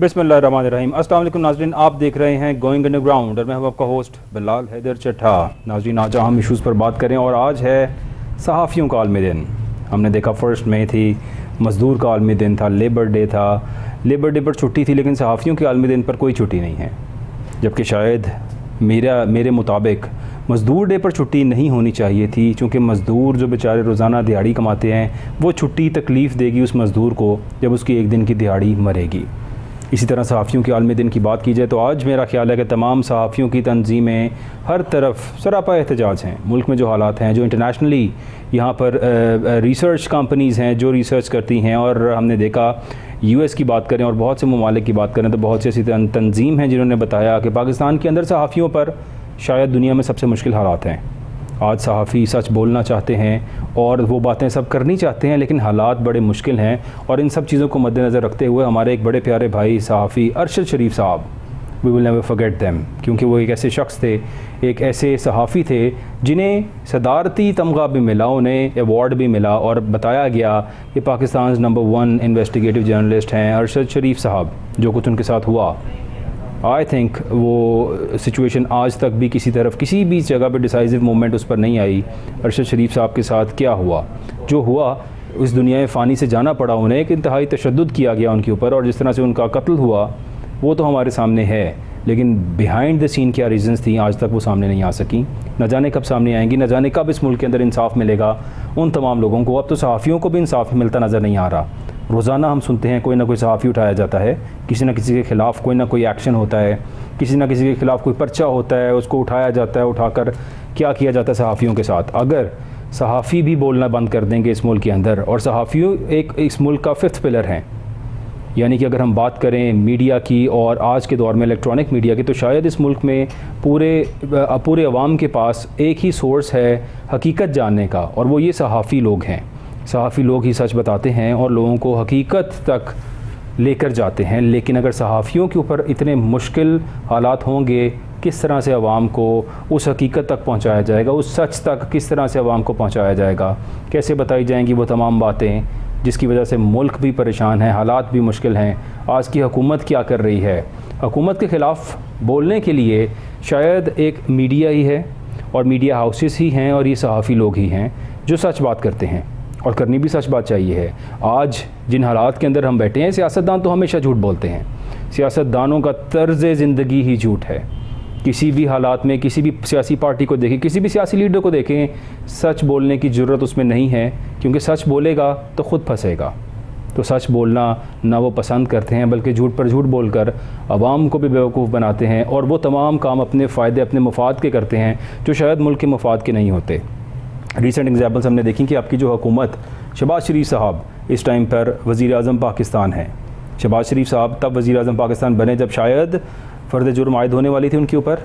बिस्मिल्लाहिर्रहमानिर्रहीम। अस्सलाम वालेकुम नाज़रीन, आप देख रहे हैं गोइंग अंडरग्राउंड और मैं हूं आपका होस्ट बिलाल हैदर चट्टा। नाज़रीन, आज हम इशूज़ पर बात करें और आज है सहाफ़ियों का आलमी दिन। हमने देखा 1 मई थी, मज़दूर का आलमी दिन था, लेबर डे था। लेबर डे पर छुट्टी थी लेकिन सहाफ़ियों के आलमी दिन पर कोई छुट्टी नहीं है, जबकि शायद मेरे मुताबिक मज़दूर डे पर छुट्टी नहीं होनी चाहिए थी, क्योंकि मज़दूर जो बेचारे रोज़ाना दिहाड़ी कमाते हैं वो छुट्टी तकलीफ़ देगी उस मज़दूर को जब उसकी एक दिन की दिहाड़ी मरेगी। इसी तरह सहाफ़ियों के आलमी दिन की बात की जाए तो आज मेरा ख्याल है कि तमाम सहाफ़ियों की तंजीमें हर तरफ सरापा एहतजाज हैं। मुल्क में जो हालात हैं, जो इंटरनेशनली यहाँ पर रिसर्च कंपनीज़ हैं जो रिसर्च करती हैं, और हमने देखा US की बात करें और बहुत से ममालिक की बात करें तो बहुत सी ऐसी तंजीम हैं जिन्होंने बताया कि पाकिस्तान के अंदर सहाफ़ियों पर शायद दुनिया में सबसे मुश्किल हालात हैं। आज सहाफ़ी सच बोलना चाहते हैं और वो बातें सब करनी चाहते हैं, लेकिन हालात बड़े मुश्किल हैं। और इन सब चीज़ों को मद्देनज़र रखते हुए हमारे एक बड़े प्यारे भाई सहाफ़ी अरशद शरीफ साहब, we will never forget them, क्योंकि वो एक ऐसे शख्स थे, एक ऐसे सहाफ़ी थे जिन्हें सदारती तमगा भी मिला, उन्हें अवार्ड भी मिला और बताया गया कि पाकिस्तान नंबर 1 इन्वेस्टिगेटिव जर्नलिस्ट हैं अरशद शरीफ साहब। जो कुछ उनके साथ हुआ, आई थिंक वो सिचुएशन आज तक भी किसी भी जगह पे डिसाइसिव मोमेंट उस पर नहीं आई। अरशद शरीफ साहब के साथ क्या हुआ, जो हुआ उस दुनिया में फ़ानी से जाना पड़ा उन्हें, एक इंतहाई तशद्दुद किया गया उनके ऊपर, और जिस तरह से उनका कत्ल हुआ वो तो हमारे सामने है, लेकिन बिहाइंड द सीन क्या रीज़न्स थी आज तक वो सामने नहीं आ सकी। न जाने कब सामने आएंगी, न जाने कब इस मुल्क के अंदर इंसाफ मिलेगा उन तमाम लोगों को। अब तो सहाफ़ियों को भी इंसाफ मिलता नज़र नहीं आ रहा। रोज़ाना हम सुनते हैं कोई ना कोई सहाफ़ी उठाया जाता है, किसी न किसी के ख़िलाफ़ कोई ना कोई एक्शन होता है, किसी न किसी के ख़िलाफ़ कोई पर्चा होता है, उसको उठाया जाता है। उठाकर क्या किया जाता है सहाफ़ियों के साथ? अगर सहाफ़ी भी बोलना बंद कर देंगे इस मुल्क के अंदर, और सहाफ़ियों एक इस मुल्क का 5th पिलर हैं, यानी कि अगर हम बात करें मीडिया की और आज के दौर में इलेक्ट्रॉनिक मीडिया की, तो शायद इस मुल्क में पूरे अवाम के पास एक ही सोर्स है हकीकत जानने का, और वो ये सहाफ़ी लोग हैं। सहाफ़ी लोग ही सच बताते हैं और लोगों को हकीकत तक लेकर जाते हैं। लेकिन अगर सहाफ़ियों के ऊपर इतने मुश्किल हालात होंगे, किस तरह से अवाम को उस हकीकत तक पहुंचाया जाएगा, उस सच तक किस तरह से अवाम को पहुंचाया जाएगा, कैसे बताई जाएंगी वो तमाम बातें जिसकी वजह से मुल्क भी परेशान है, हालात भी मुश्किल हैं। आज की हुकूमत क्या कर रही है? हुकूमत के ख़िलाफ़ बोलने के लिए शायद एक मीडिया ही है और मीडिया हाउसेस ही हैं और ये सहाफ़ी लोग ही हैं जो सच बात करते हैं, और करनी भी सच बात चाहिए है। आज जिन हालात के अंदर हम बैठे हैं, सियासतदान तो हमेशा झूठ बोलते हैं, सियासतदानों का तर्ज़ ज़िंदगी ही झूठ है। किसी भी हालात में किसी भी सियासी पार्टी को देखें, किसी भी सियासी लीडर को देखें, सच बोलने की ज़रूरत उसमें नहीं है, क्योंकि सच बोलेगा तो ख़ुद फंसेगा। तो सच बोलना ना वो पसंद करते हैं, बल्कि झूठ पर झूठ बोलकर आवाम को भी बेवकूफ़ बनाते हैं, और वो तमाम काम अपने फ़ायदे अपने मफाद के करते हैं जो शायद मुल्क के मफाद के नहीं होते। रीसेंट एग्जाम्पल्स हमने देखी कि आपकी जो हुकूमत, शहबाज शरीफ साहब इस टाइम पर वज़ीर आज़म पाकिस्तान है। शहबाज शरीफ साहब तब वज़ीर आज़म पाकिस्तान बने जब शायद फ़र्द जुर्म आयद होने वाली थी उनके ऊपर,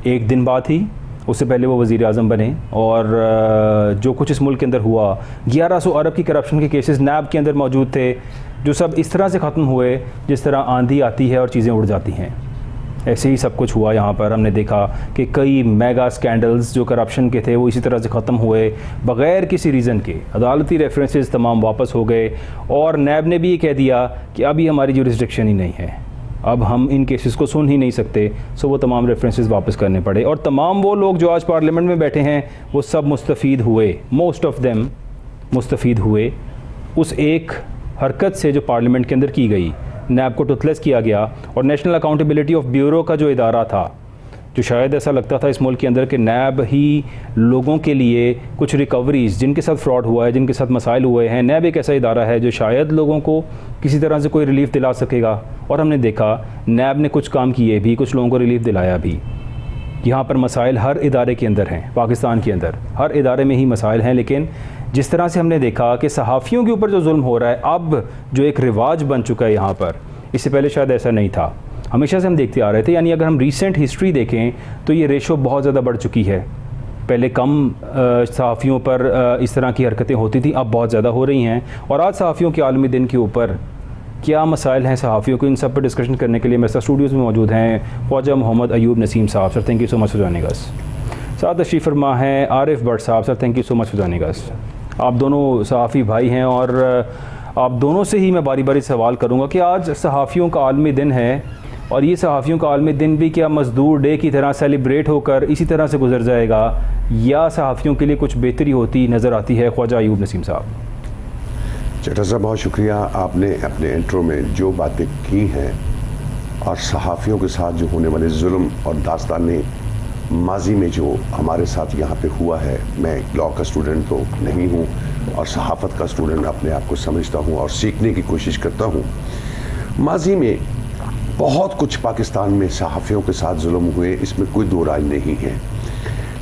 एक दिन बाद ही, उससे पहले वो वज़ीर आज़म बने। और जो कुछ इस मुल्क के अंदर हुआ, 1100 अरब की करप्शन के केसेस नैब के अंदर मौजूद थे, जो सब इस तरह से ख़त्म हुए जिस तरह आंधी आती है और चीज़ें उड़ जाती हैं। ऐसे ही सब कुछ हुआ यहाँ पर। हमने देखा कि कई मेगा स्कैंडल्स जो करप्शन के थे वो इसी तरह से ख़त्म हुए बग़ैर किसी रीज़न के। अदालती रेफरेंसेस तमाम वापस हो गए, और नैब ने भी ये कह दिया कि अभी हमारी जुरिस्डिक्शन ही नहीं है, अब हम इन केसेस को सुन ही नहीं सकते। सो वो तमाम रेफरेंसेस वापस करने पड़े, और तमाम वो लोग जो आज पार्लियामेंट में बैठे हैं वो सब मुस्तफ़ीद हुए, मोस्ट ऑफ़ देम मुस्तफ़ीद हुए उस एक हरकत से जो पार्लियामेंट के अंदर की गई। नैब को टुथलेस किया गया, और नेशनल अकाउंटेबिलिटी ऑफ ब्यूरो का जो इदारा था, जो शायद ऐसा लगता था इस मुल्क के अंदर कि नैब ही लोगों के लिए कुछ रिकवरीज़, जिनके साथ फ्रॉड हुआ है, जिनके साथ मसाइल हुए हैं, नैब एक ऐसा इदारा है जो शायद लोगों को किसी तरह से कोई रिलीफ़ दिला सकेगा। और हमने देखा नैब ने कुछ काम किए भी, कुछ लोगों को रिलीफ़ दिलाया भी। यहाँ पर मसाइल हर इदारे के अंदर हैं, पाकिस्तान के अंदर हर इदारे में ही मसाइल हैं, लेकिन जिस तरह से हमने देखा कि सहाफ़ियों के ऊपर जो जुल्म हो रहा है, अब जो एक रिवाज बन चुका है यहाँ पर, इससे पहले शायद ऐसा नहीं था। हमेशा से हम देखते आ रहे थे, यानी अगर हम रीसेंट हिस्ट्री देखें तो ये रेशो बहुत ज़्यादा बढ़ चुकी है। पहले कम सहाफ़ियों पर इस तरह की हरकतें होती थी, अब बहुत ज़्यादा हो रही हैं। और आज सहाफ़ियों के आलमी दिन के ऊपर क्या मसाइल हैं सहाफ़ियों को, इन सब पर डिस्कशन करने के लिए मेरे साथ स्टूडियोज़ में मौजूद हैं ख्वाजा मोहम्मद अयूब नसीम साहब। Sir thank you so much for joining us. साथ तशरीफ़ फरमा हैं आरिफ भट्ट साहब। Sir thank you so much for joining us. आप दोनों सहाफ़ी भाई हैं और आप दोनों से ही मैं बारी बारी सवाल करूँगा कि आज सहाफ़ियों का आलमी दिन है और ये सहाफ़ियों का आलमी दिन भी क्या मज़दूर डे की तरह सेलिब्रेट होकर इसी तरह से गुजर जाएगा, या सहाफ़ियों के लिए कुछ बेहतरी होती नज़र आती है? ख्वाजा अयूब नसीम साहब। चट्टा साहब, बहुत शुक्रिया। आपने अपने इंट्रो में जो बातें की हैं और सहाफ़ियों के साथ जो होने वाले जुल्म और दास्तान माजी में जो हमारे साथ यहाँ पे हुआ है, मैं लॉ का स्टूडेंट तो नहीं हूँ और सहाफ़त का स्टूडेंट अपने आप को समझता हूँ और सीखने की कोशिश करता हूँ। माजी में बहुत कुछ पाकिस्तान में सहाफ़ियों के साथ जुल्म हुए, इसमें कोई दो राय नहीं है।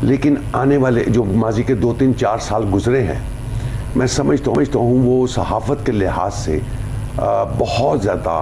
लेकिन आने वाले जो माजी के 2-3-4 साल गुजरे हैं, मैं समझता हूँ वो सहाफ़त के लिहाज से बहुत ज़्यादा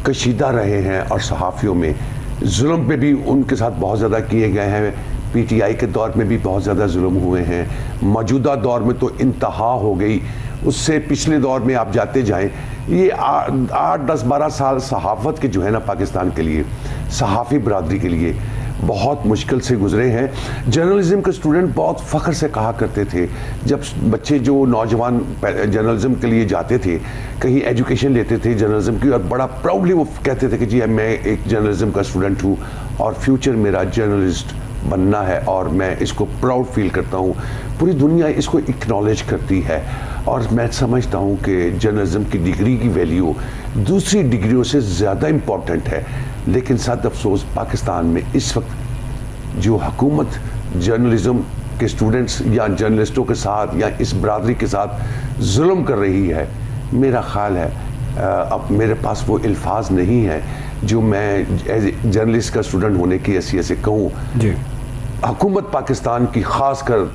कशीदा रहे हैं और सहाफ़ियों में जुल्म पे भी उनके साथ बहुत ज़्यादा किए गए हैं। पीटीआई के दौर में भी बहुत ज़्यादा जुल्म हुए हैं, मौजूदा दौर में तो इंतहा हो गई, उससे पिछले दौर में आप जाते जाएं, ये 8-10-12 साल सहाफ़त के जो है ना पाकिस्तान के लिए, सहाफ़ी बरादरी के लिए बहुत मुश्किल से गुजरे हैं। जर्नलिज़म के स्टूडेंट बहुत फ़ख्र से कहा करते थे, जब बच्चे जो नौजवान जर्नलिज़म के लिए जाते थे, कहीं एजुकेशन लेते थे जर्नलिज़म की, और बड़ा प्राउडली वो कहते थे कि जी मैं एक जर्नलिज़म का स्टूडेंट हूँ और फ्यूचर मेरा जर्नलिस्ट बनना है और मैं इसको प्राउड फील करता हूँ। पूरी दुनिया इसको एक्नॉलेज करती है और मैं समझता हूँ कि जर्नलिज़म की डिग्री की वैल्यू दूसरी डिग्रियों से ज़्यादा इम्पॉर्टेंट है। लेकिन साथ अफसोस पाकिस्तान में इस वक्त जो हुकूमत जर्नलिज़म के स्टूडेंट्स या जर्नलिस्टों के साथ या इस बरादरी के साथ जुल्म कर रही है, मेरा ख्याल है अब मेरे पास वो अल्फाज नहीं है जो मैं एज ए जर्नलिस्ट का स्टूडेंट होने की हैसियत से कहूँ। हुकूमत पाकिस्तान की ख़ास कर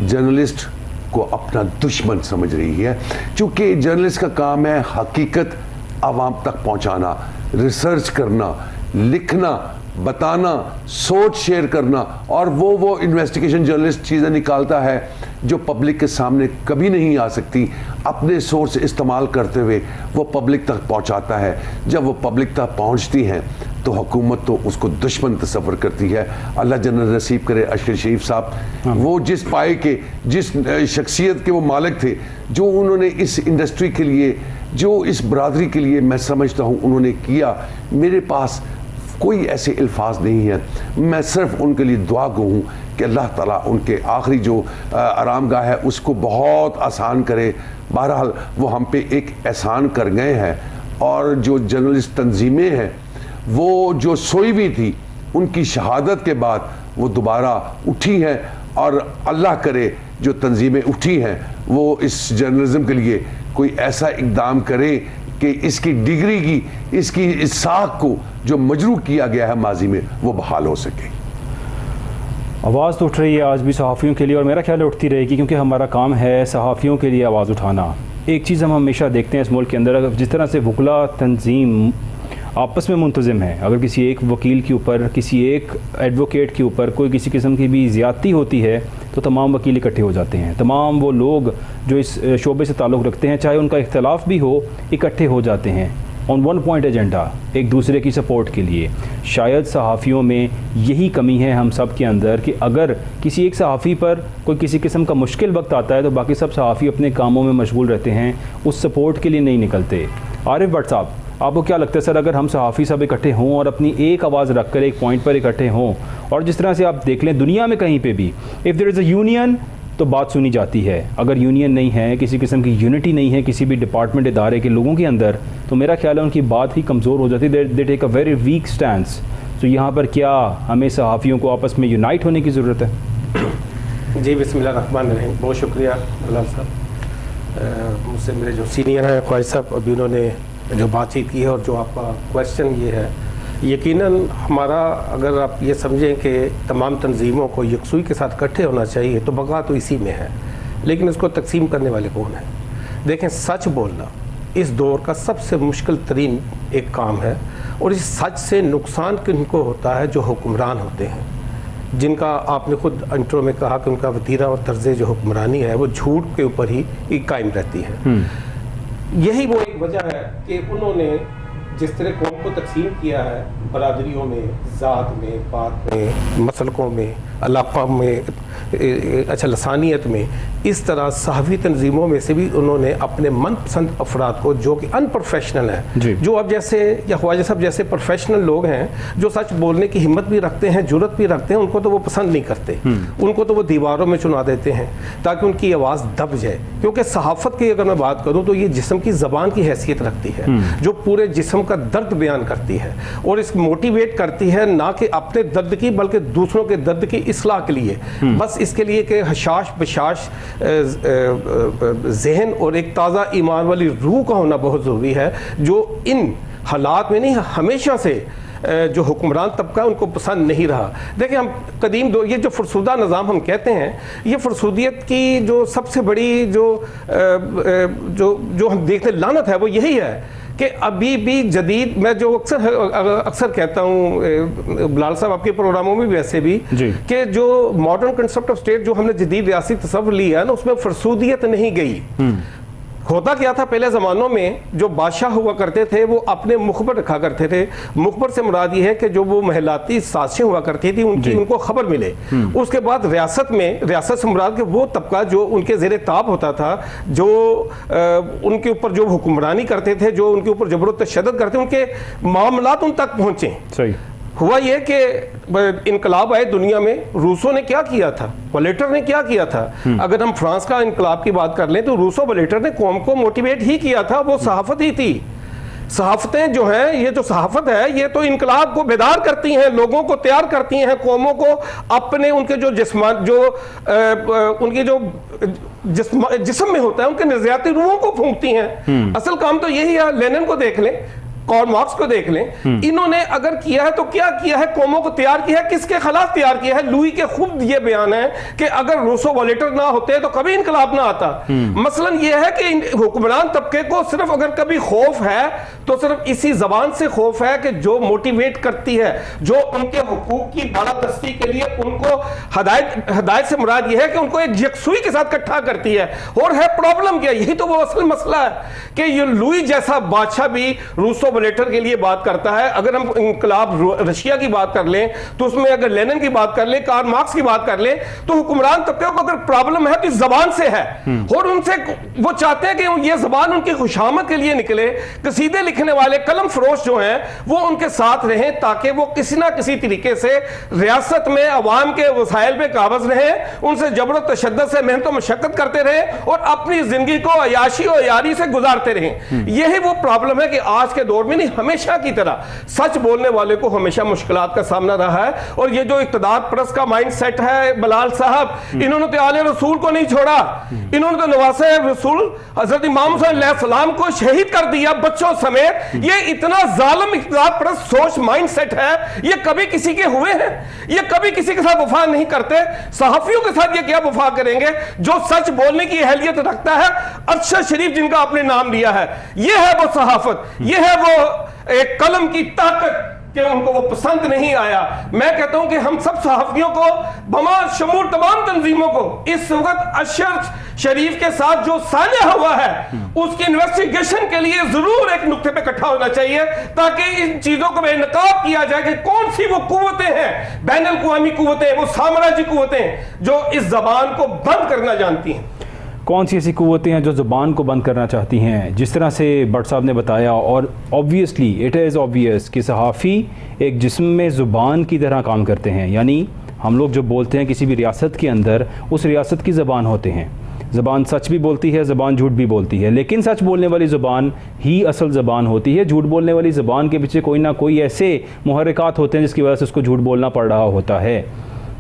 जर्नलिस्ट को अपना दुश्मन समझ रही है, क्योंकि जर्नलिस्ट का काम है हकीकत आवाम तक पहुँचाना, रिसर्च करना, लिखना, बताना, सोच शेयर करना, और वो इन्वेस्टिगेशन जर्नलिस्ट चीज़ें निकालता है जो पब्लिक के सामने कभी नहीं आ सकती। अपने सोर्स इस्तेमाल करते हुए वो पब्लिक तक पहुंचाता है। जब वो पब्लिक तक पहुंचती हैं तो हुकूमत तो उसको दुश्मन तस्वर करती है। अल्लाह जन्नत नसीब करे अशरफ शरीफ साहब, वो जिस पाए के, जिस शख्सियत के वो मालिक थे, जो उन्होंने इस इंडस्ट्री के लिए, जो इस बरादरी के लिए मैं समझता हूँ उन्होंने किया, मेरे पास कोई ऐसे अल्फाज नहीं है। मैं सिर्फ उनके लिए दुआ गो हूँ कि अल्लाह ताला उनके आखिरी जो आरामगाह है उसको बहुत आसान करे। बहरहाल वो हम पे एक एहसान कर गए हैं और जो जर्नलिस्ट तंजीमें हैं वो जो सोई हुई थी, उनकी शहादत के बाद वो दोबारा उठी हैं और अल्लाह करे जो तंजीमें उठी हैं वो इस जर्नलिज़म के लिए कोई ऐसा इक़दाम करे कि इसकी डिग्री की, इसकी इस साख को जो मजरू किया गया है माजी में, वो बहाल हो सके। आवाज़ तो उठ रही है आज भी सहाफ़ियों के लिए, और मेरा ख्याल है उठती रहेगी, क्योंकि हमारा काम है सहाफ़ियों के लिए आवाज़ उठाना। एक चीज़ हम हमेशा देखते हैं इस मुल्क के अंदर, जिस तरह से वकला तंजीम आपस में मुंतज़िम है, अगर किसी एक वकील के ऊपर, किसी एक एडवोकेट के ऊपर कोई किसी किस्म की भी ज़्यादती होती है तो तमाम वकील इकट्ठे हो जाते हैं। तमाम वो लोग जो इस शोबे से ताल्लुक़ रखते हैं, चाहे उनका इख्तलाफ भी हो, इकट्ठे हो जाते हैं ऑन वन पॉइंट एजेंडा, एक दूसरे की सपोर्ट के लिए। शायद सहाफ़ियों में यही कमी है हम सब के अंदर कि अगर किसी एक सहाफ़ी पर कोई किसी किस्म का मुश्किल वक्त आता है तो बाकी सब सहाफ़ी अपने कामों में मशगूल रहते हैं, उस सपोर्ट के लिए नहीं निकलते। आरिफ भट्ट साहब, आपको क्या लगता है सर, अगर हम सहाफ़ी सब इकट्ठे हों और अपनी एक आवाज़ रख कर एक पॉइंट पर इकट्ठे हों, और जिस तरह से आप देख लें दुनिया में कहीं पे भी if there is a union तो बात सुनी जाती है, अगर यूनियन नहीं है, किसी किस्म की यूनिटी नहीं है किसी भी डिपार्टमेंट इदारे के लोगों के अंदर, तो मेरा ख्याल है उनकी बात ही कमज़ोर हो जाती है। They take a very weak stance. तो यहाँ पर क्या हमें सहाफ़ियों को आपस में यूनाइट होने की ज़रूरत है? जी, बिस्मिल्लाहिर्रहमानिर्रहीम। बहुत शुक्रिया बलाल साहब। मुझसे मेरे जो सीनियर हैं ख्वाजा साहब, अभी उन्होंने जो बातचीत की है और जो आपका क्वेश्चन ये है, यकीनन हमारा अगर आप ये समझें कि तमाम तंजीमों को यकसुई के साथ इकट्ठे होना चाहिए तो बका तो इसी में है, लेकिन इसको तकसीम करने वाले कौन हैं? देखें, सच बोलना इस दौर का सबसे मुश्किल तरीन एक काम है, और इस सच से नुकसान किनको होता है? जो हुक्मरान होते हैं, जिनका आपने खुद इंट्रो में कहा कि उनका वतीरा और तर्ज़ जो हुक्मरानी है वो झूठ के ऊपर ही कायम रहती है। यही वो एक वजह है कि उन्होंने जिस तरह कौम को तकसीम किया है, बरादरियों में, ज़ात में, पात में, मसलकों में, इलाक़ा में, अच्छा लसानियत में इस तरह सहाफ़ी तंजीमों में से भी उन्होंने अपने मनपसंद अफराद को जो कि अनप्रोफेशनल हैं, जो अब जैसे या ख्वाजा साहब जैसे प्रोफेशनल लोग हैं जो सच बोलने की हिम्मत भी रखते हैं, जुर्रत भी रखते हैं, उनको तो वो पसंद नहीं करते, उनको तो वो दीवारों में चुना देते हैं ताकि उनकी आवाज़ दब जाए। क्योंकि सहाफ़त की अगर मैं बात करूँ तो ये जिस्म की ज़बान की हैसियत रखती है जो पूरे जिस्म का दर्द बयान करती है और इस मोटिवेट करती है ना कि अपने दर्द की बल्कि दूसरों के दर्द की इस्लाह के लिए, बस इसके लिए कि हशाश बशाश जहन और एक ताज़ा ईमान वाली रूह का होना बहुत ज़रूरी है जो इन हालात में नहीं हमेशा से जो हुक्मरान तबका उनको पसंद नहीं रहा। देखिए हम कदीम ये जो फरसूदा निज़ाम हम कहते हैं, ये फरसूदियत की जो सबसे बड़ी जो हम देखते लानत है वो यही है कि अभी भी जदीद, मैं जो अक्सर कहता हूँ बिलाल साहब आपके प्रोग्रामों में भी वैसे भी कि जो मॉडर्न कंसेप्ट ऑफ स्टेट जो हमने जदीद रियासी तस्वुर लिया है ना उसमें फरसूदियत नहीं गई। होता क्या था पहले ज़मानों में जो बादशाह हुआ करते थे वो अपने मुखबर रखा करते थे। मुखबर से मुराद ये है कि जो वो महलाती साजिशें हुआ करती थी उनको खबर मिले। उसके बाद रियासत से मुराद के वो तबका जो उनके ज़ेरे ताब होता था, जो उनके ऊपर जो हुक्मरानी करते थे, जो उनके ऊपर जबर तशद्दुद करते, उनके मामलात उन तक पहुँचे। सही हुआ ये कि इनकलाब आए दुनिया में, रूसों ने क्या किया था, वॉलेटर ने क्या किया था। अगर हम फ्रांस का इनकलाब की बात कर लें तो रूसो वॉलेटर ने कौम को मोटिवेट ही किया था, वो सहाफत ही थी। सहाफतें जो हैं, ये जो सहाफत है ये तो इनकलाब को बेदार करती हैं, लोगों को तैयार करती हैं, कौमों को अपने उनके जो उनकी जो जिस्म में होता है उनके नज़रियाती रूहों को फूंकती हैं। असल काम तो यही है। लेनिन को देख लें, कार्ल मार्क्स को देख लें, इन्होंने अगर किया है तो क्या किया है, कौमों को तैयार किया है, किसके खिलाफ तैयार किया है। लुई के खुद ये बयान है कि अगर रूसो वॉलेटर ना होते तो कभी इनकलाब ना आता। मसलन ये है कि हुक्मरान तबके को सिर्फ अगर कभी खौफ है तो सिर्फ इसी जबान से खौफ है कि जो मोटिवेट करती है, जो उनके हुकूक की बालादस्ती के लिए उनको हदायत से मुराद यह है कि उनको एक यकसुई के साथ इकट्ठा करती है। और है प्रॉब्लम क्या, यही तो वो असल मसला है कि ये लुई जैसा बादशाह भी रूसो वॉलेटर के लिए बात करता है। अगर हम इनकलाब रशिया की बात कर लें तो उसमें अगर लेनिन की बात कर लें, कार्ल मार्क्स की बात कर लें, तो हुक्मरान तबके को अगर प्रॉब्लम है तो इस जबान से है। और उनसे वो चाहते हैं कि ये जबान उनकी खुशामद के लिए निकले। कसीदे लिखने वाले कलम फरोश जो हैं वो उनके साथ रहें ताकि वो किसी ना किसी तरीके से रियासत में अवाम के वसाइल पे काबज रहें, उनसे जबर तशद्दुद से मेहनत और मशक्कत करते रहें और अपनी जिंदगी को अयाशी और यारी से गुजारते रहें। यही वो प्रॉब्लम है कि आज के दौर में नहीं, हमेशा की तरह सच बोलने वाले को हमेशा मुश्किलात का सामना रहा है। और ये जो इक़्तिदार परस्त का माइंड सेट है बिलाल साहब, इन्होंने तो आले रसूल को नहीं छोड़ा, इन्होंने तो नवासे रसूल हजरत इमाम हुसैन अलैहिस्सलाम को शहीद कर दिया बच्चों समेत। ये इतना जालिम इक़्तिदार परस्त सोच माइंड सेट है, ये कभी किसी के हुए हैं? ये कभी किसी के साथ वफा नहीं करते। सहाफियों के साथ ये क्या वफा करेंगे जो सच बोलने की अहलियत रखता है? अरशद शरीफ जिनका आपने नाम लिया है, ये है वो सहाफत, ये है वो एक कलम की ताकत कि उनको वो पसंद नहीं आया। मैं कहता हूं कि हम सब सहाफियों को बमा शमूर तमाम तंजीमों को इस वक्त अरशद शरीफ के साथ जो साझा हुआ है उसकी इन्वेस्टिगेशन के लिए जरूर एक नुक्ते पे इकट्ठा होना चाहिए ताकि इन चीजों को बेनकाब किया जाए कि कौन सी वो कुव्वतें हैं, बैनुल अक़वामी कुव्वतें, वो साम्राज्य कुव्वतें जो इस जबान को बंद करना जानती हैं। कौन सी ऐसी कुव्वतें हैं जो ज़ुबान को बंद करना चाहती हैं? जिस तरह से भट्ट साहब ने बताया, और ऑब्वियसली इट इज़ ऑब्वियस कि सहाफ़ी एक जिस्म में ज़ुबान की तरह काम करते हैं। यानी हम लोग जो बोलते हैं किसी भी रियासत के अंदर, उस रियासत की ज़बान होते हैं। ज़बान सच भी बोलती है, ज़बान झूठ भी बोलती है, लेकिन सच बोलने वाली ज़बान ही असल ज़बान होती है। झूठ बोलने वाली ज़बान के पीछे कोई ना कोई ऐसे मुहर्रिकात होते हैं जिसकी वजह से उसको झूठ बोलना पड़ रहा होता है।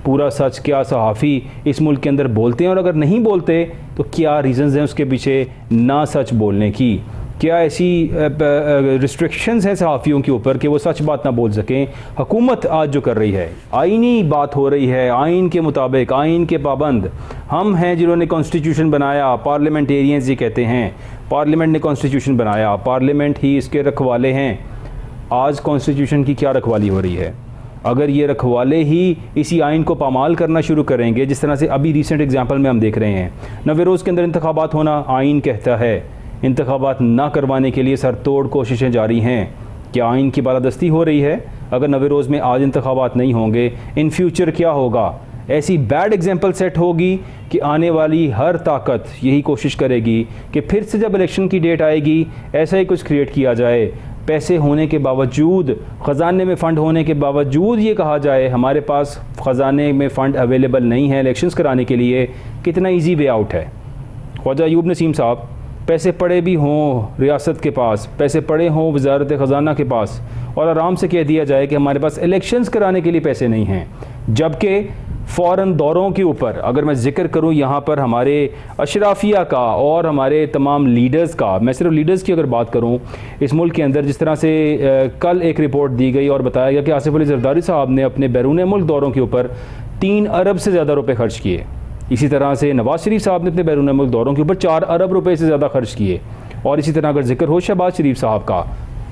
पूरा सच क्या सहाफ़ी इस मुल्क के अंदर बोलते हैं, और अगर नहीं बोलते तो क्या रीज़न्स हैं उसके पीछे ना सच बोलने की? क्या ऐसी रिस्ट्रिक्शंस हैं सहाफ़ियों के ऊपर कि वो सच बात ना बोल सकें? हुकूमत आज जो कर रही है, आइनी बात हो रही है, आइन के मुताबिक, आइन के पाबंद हम हैं जिन्होंने कॉन्स्टिट्यूशन बनाया। पार्लियामेंटेरियंस ये कहते हैं पार्लियामेंट ने कॉन्स्टिट्यूशन बनाया, पार्लियामेंट ही इसके रखवाले हैं। आज कॉन्स्टिट्यूशन की क्या रखवाली हो रही है? अगर ये रखवाले ही इसी आइन को पामाल करना शुरू करेंगे, जिस तरह से अभी रिसेंट एग्जांपल में हम देख रहे हैं, नवे रोज़ के अंदर इंतखाबात होना आइन कहता है, इंतखाबात ना करवाने के लिए सरतोड़ कोशिशें जारी हैं। क्या आइन की बालादस्ती हो रही है? अगर नवे रोज़ में आज इंतखाबात नहीं होंगे, इन फ्यूचर क्या होगा? ऐसी बैड एग्जाम्पल सेट होगी कि आने वाली हर ताकत यही कोशिश करेगी कि फिर से जब इलेक्शन की डेट आएगी ऐसा ही कुछ क्रिएट किया जाए। पैसे होने के बावजूद, ख़जाने में फ़ंड होने के बावजूद ये कहा जाए हमारे पास ख़जाने में फ़ंड अवेलेबल नहीं है इलेक्शंस कराने के लिए। कितना इजी वे आउट है। ख्वाजा अयूब नसीम साहब, पैसे पड़े भी हों रियासत के पास, पैसे पड़े हों वजारत ख़जाना के पास, और आराम से कह दिया जाए कि हमारे पास इलेक्शंस कराने के लिए पैसे नहीं हैं, जबकि फ़ौरन दौरों के ऊपर अगर मैं ज़िक्र करूं यहाँ पर हमारे अशराफिया का और हमारे तमाम लीडर्स का, मैं सिर्फ लीडर्स की अगर बात करूं इस मुल्क के अंदर, जिस तरह से कल एक रिपोर्ट दी गई और बताया गया कि आसिफ अली जरदारी साहब ने अपने बैरून मुल्क दौरों के ऊपर 3 अरब से ज़्यादा रुपए खर्च किए। इसी तरह से नवाज शरीफ साहब ने अपने बैरून मुल्क दौरों के ऊपर 4 अरब रुपए से ज़्यादा खर्च किए। और इसी तरह अगर जिक्र हो शहबाज शरीफ साहब का,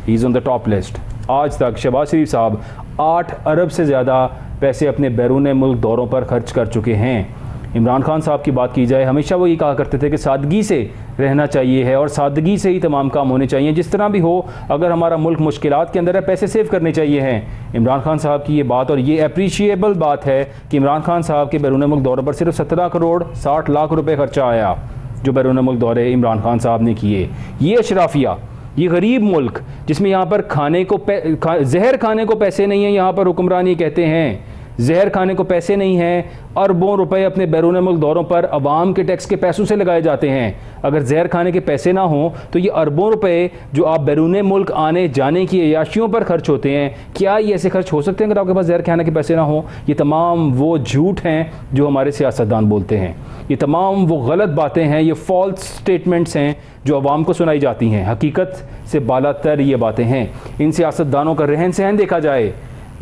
he is on the top list. आज तक शहबाज शरीफ साहब 8 अरब से ज़्यादा पैसे अपने बैरून मुल्क दौरों पर खर्च कर चुके हैं। इमरान खान साहब की बात की जाए, हमेशा वो ये कहा करते थे कि सादगी से रहना चाहिए है और सादगी से ही तमाम काम होने चाहिए, जिस तरह भी हो। अगर हमारा मुल्क मुश्किलात के अंदर है, पैसे सेव करने चाहिए हैं। इमरान खान साहब की ये बात, और ये अप्रीशिएबल बात है कि इमरान खान साहब के बैरून मुल्क दौरे पर सिर्फ 17 करोड़ 60 लाख रुपये खर्चा आया, जो बैरून मुल्क दौरे इमरान खान साहब ने किए। ये अशराफिया, ये गरीब मुल्क जिसमें यहाँ पर खाने को जहर खाने को पैसे नहीं हैं, यहाँ पर हुक्मरान ये कहते हैं जहर खाने को पैसे नहीं हैं। अरबों रुपए अपने बैरून मुल्क दौरों पर अवाम के टैक्स के पैसों से लगाए जाते हैं। अगर जहर खाने के पैसे ना हों तो ये अरबों रुपए जो आप बैरून मुल्क आने जाने की अयाशियों पर खर्च होते हैं, क्या ये ऐसे खर्च हो सकते हैं अगर आपके पास जहर खाने के पैसे ना हों? ये तमाम वो झूठ हैं जो हमारे सियासतदान बोलते हैं, ये तमाम वो गलत बातें हैं, ये फॉल्स स्टेटमेंट्स हैं जो अवाम को सुनाई जाती हैं। हकीकत से बालातर ये बातें हैं। इन सियासतदानों का रहन सहन देखा जाए,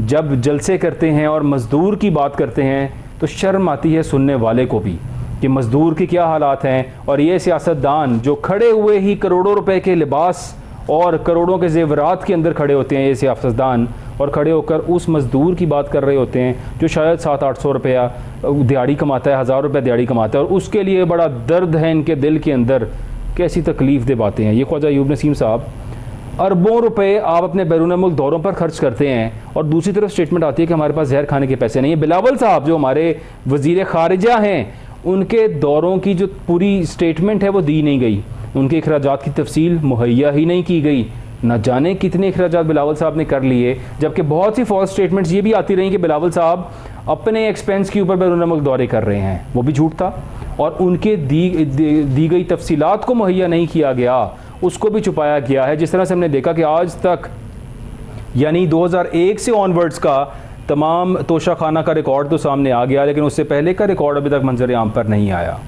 जब जलसे करते हैं और मज़दूर की बात करते हैं तो शर्म आती है सुनने वाले को भी कि मज़दूर के क्या हालात हैं। और ये सियासतदान जो खड़े हुए ही करोड़ों रुपए के लिबास और करोड़ों के जेवरात के अंदर खड़े होते हैं, ये सियासतदान, और खड़े होकर उस मज़दूर की बात कर रहे होते हैं जो शायद 700-800 रुपया दिहाड़ी कमाता है, 1000 रुपये दिहाड़ी कमाता है, और उसके लिए बड़ा दर्द है इनके दिल के अंदर। कैसी तकलीफ़ दे बातें हैं ये। ख्वाजा अयूब नसीम साहब, अरबों रुपए आप अपने बैरून मुल्क दौरों पर खर्च करते हैं और दूसरी तरफ स्टेटमेंट आती है कि हमारे पास जहर खाने के पैसे नहीं है। बिलावल साहब जो हमारे वज़ीर ख़ारिजा हैं, उनके दौरों की जो पूरी स्टेटमेंट है वो दी नहीं गई, उनके अखराजात की तफसील मुहैया ही नहीं की गई। न जाने कितने अखराजात बिलावल साहब ने कर लिए, जबकि बहुत सी फॉल्स स्टेटमेंट्स ये भी आती रही कि बिलावल साहब अपने एक्सपेंस के ऊपर बैरून मुल्क दौरे कर रहे हैं, वो भी झूठ था। और उनके दी गई तफसीलात को मुहैया नहीं किया गया, उसको भी छुपाया गया है। जिस तरह से हमने देखा कि आज तक यानी 2001 से ऑनवर्ड्स का तमाम तोशाखाना का रिकॉर्ड तो सामने आ गया, लेकिन उससे पहले का रिकॉर्ड अभी तक मंजर आम पर नहीं आया,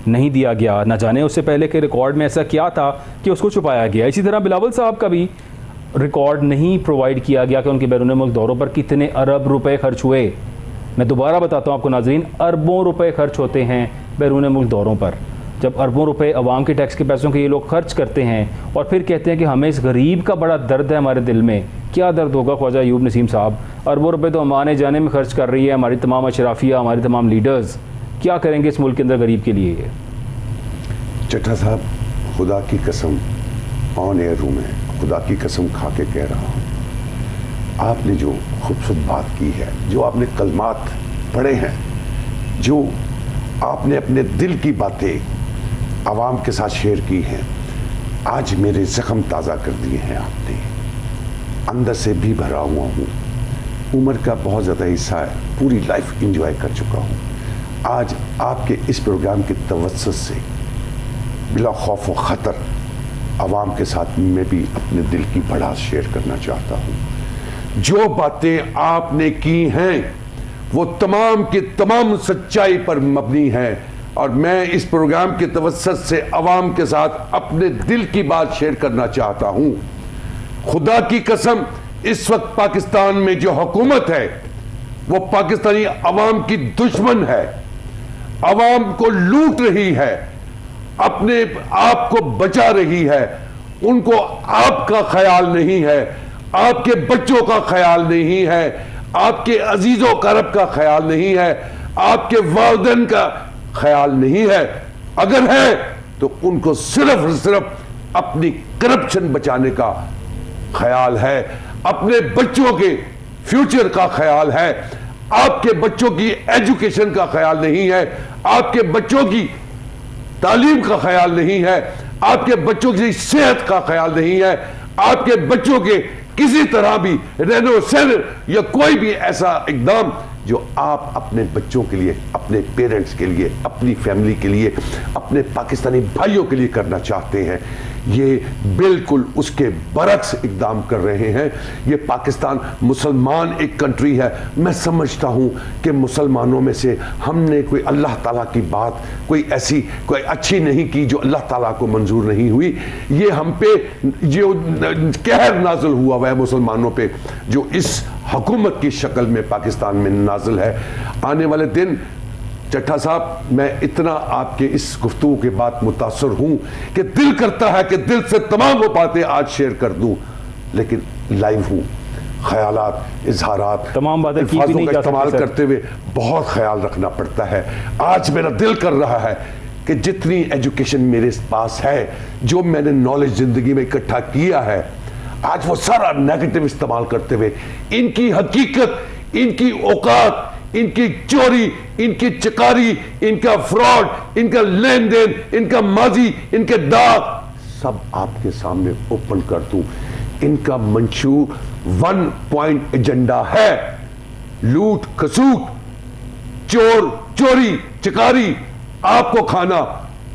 नहीं दिया गया। न जाने उससे पहले के रिकॉर्ड में ऐसा क्या था कि उसको छुपाया गया। इसी तरह बिलावल साहब का भी रिकॉर्ड नहीं प्रोवाइड किया गया कि उनके बैरून मुल्क दौरों पर कितने अरब रुपए खर्च हुए। मैं दोबारा बताता हूँ आपको नाज़रीन, अरबों रुपए खर्च होते हैं बैरून मुल्क दौरों पर। जब अरबों रुपए अवाम के टैक्स के पैसों के ये लोग खर्च करते हैं और फिर कहते हैं कि हमें इस गरीब का बड़ा दर्द है हमारे दिल में, क्या दर्द होगा ख्वाजा अयूब नसीम साहब? अरबों रुपए तो हम आने जाने में खर्च कर रही है हमारी तमाम अशराफिया, हमारे तमाम लीडर्स। क्या करेंगे इस मुल्क के अंदर गरीब के लिए? चट्टा साहब, खुदा की कसम ऑन एयर रूम है, खुदा की कसम खा के कह रहा हूँ, आपने जो खूबसूरत बात की है, जो आपने कलमात पढ़े हैं, जो आपने अपने दिल की बातें आवाम के साथ शेयर की हैं, आज मेरे ज़ख्म ताज़ा कर दिए हैं आपने। अंदर से भी भरा हुआ हूँ, उम्र का बहुत ज़्यादा हिस्सा है, पूरी लाइफ इंजॉय कर चुका हूँ। आज आपके इस प्रोग्राम के तवज्जुह से बिला खौफ व ख़तर आवाम के साथ मैं भी अपने दिल की भड़ास शेयर करना चाहता हूँ। जो बातें आपने की हैं वो तमाम की तमाम सच्चाई पर मबनी हैं, और मैं इस प्रोग्राम के तवज्जुह से आवाम के साथ अपने दिल की बात शेयर करना चाहता हूँ। खुदा की कसम, इस वक्त पाकिस्तान में जो हुकूमत है वो पाकिस्तानी आवाम की दुश्मन है, आवाम को लूट रही है, अपने आप को बचा रही है। उनको आपका ख्याल नहीं है, आपके बच्चों का ख्याल नहीं है, आपके अजीजों करब का ख्याल नहीं है, आपके वालिदैन का ख्याल नहीं है। अगर है तो उनको सिर्फ और सिर्फ अपनी करप्शन बचाने का ख्याल है, अपने बच्चों के फ्यूचर का ख्याल है। आपके बच्चों की एजुकेशन का ख्याल नहीं है, आपके बच्चों की तालीम का ख्याल नहीं है, आपके बच्चों की सेहत का ख्याल नहीं है, आपके बच्चों के किसी तरह भी रेनोवेशन या कोई भी ऐसा इकदाम जो आप अपने बच्चों के लिए, अपने पेरेंट्स के लिए, अपनी फैमिली के लिए, अपने पाकिस्तानी भाइयों के लिए करना चाहते हैं, ये बिल्कुल उसके बरक्स इकदाम कर रहे हैं। ये पाकिस्तान मुसलमान एक कंट्री है। मैं समझता हूँ कि मुसलमानों में से हमने कोई अल्लाह ताला की बात कोई ऐसी कोई अच्छी नहीं की जो अल्लाह ताला को मंजूर नहीं हुई। ये हम पे जो कहर नाजिल हुआ है मुसलमानों पे, जो इस हुकूमत की शक्ल में पाकिस्तान में नाजिल है, आने वाले दिन चट्टा साहब, मैं इतना आपके इस गुफ्तगू के बाद मुतासर हूं कि दिल करता है कि दिल से तमाम वो बातें आज शेयर कर दूं, लेकिन लाइव हूं, ख्यालात, इजहारात, तमाम बातें अल्फाजों का इस्तेमाल करते हुए बहुत ख्याल रखना पड़ता है। आज मेरा दिल कर रहा है कि जितनी एजुकेशन मेरे पास है, जो मैंने नॉलेज जिंदगी में इकट्ठा किया है, आज वो सारा नेगेटिव इस्तेमाल करते हुए इनकी हकीकत, इनकी औकात, इनकी चोरी, इनकी चिकारी, इनका फ्रॉड, इनका लेन देन, इनका माजी, इनके दाग सब आपके सामने ओपन कर दूं। इनका मंशूर 1 पॉइंट एजेंडा है, लूट खसूट, चोर चोरी चिकारी, आपको खाना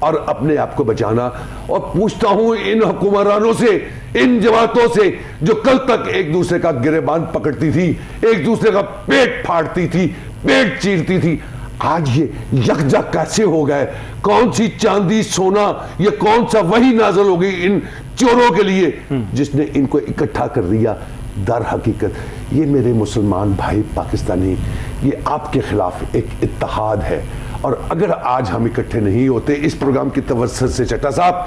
और अपने आप को बचाना। और पूछता हूं इन हुक्मरानों से, इन जमातों से जो कल तक एक दूसरे का गिरेबान पकड़ती थी, एक दूसरे का पेट फाड़ती थी, पेट चीरती थी, आज ये यकजा कैसे हो गए? कौन सी चांदी सोना, ये कौन सा वही नाजल हो गई इन चोरों के लिए जिसने इनको इकट्ठा कर दिया? दर हकीकत ये मेरे मुसलमान भाई पाकिस्तानी, ये आपके खिलाफ एक इत्तेहाद है। और अगर आज हम इकट्ठे नहीं होते इस प्रोग्राम की तवज्जुह से, चट्टा साहब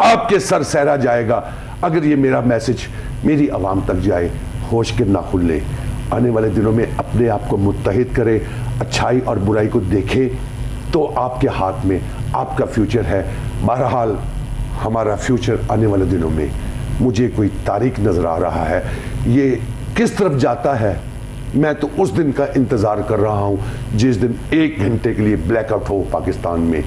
आपके सर सहरा जाएगा। अगर ये मेरा मैसेज मेरी आवाम तक जाए, होश के ना खुले, आने वाले दिनों में अपने आप को मुत्तहिद करें, अच्छाई और बुराई को देखें, तो आपके हाथ में आपका फ्यूचर है। बहरहाल हमारा फ्यूचर आने वाले दिनों में मुझे कोई तारीख नज़र आ रहा है, ये किस तरफ जाता है मैं तो उस दिन का इंतज़ार कर रहा हूँ जिस दिन 1 घंटे के लिए ब्लैकआउट हो पाकिस्तान में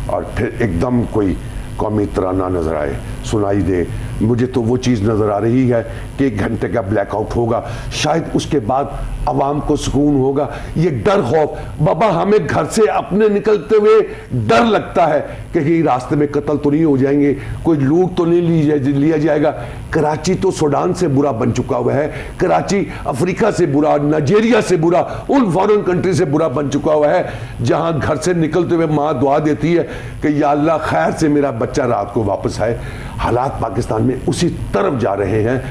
और फिर एकदम कोई कौमी तराना नज़र आए, सुनाई दे। मुझे तो वो चीज़ नज़र आ रही है कि 1 घंटे का ब्लैकआउट होगा, शायद उसके बाद आवाम को सुकून होगा। ये डर खौफ, बाबा हमें घर से अपने निकलते हुए डर लगता है कि कहीं रास्ते में कत्ल तो नहीं हो जाएंगे, कोई लूट तो नहीं लिया जाएगा। कराची तो सूडान से बुरा बन चुका हुआ है, कराची अफ्रीका से बुरा, नाइजीरिया से बुरा, उन फॉरेन कंट्री से बुरा बन चुका हुआ है जहां घर से निकलते हुए माँ दुआ देती है कि या अल्लाह खैर से मेरा बच्चा रात को वापस आए। हालात पाकिस्तान में उसी तरफ जा रहे हैं।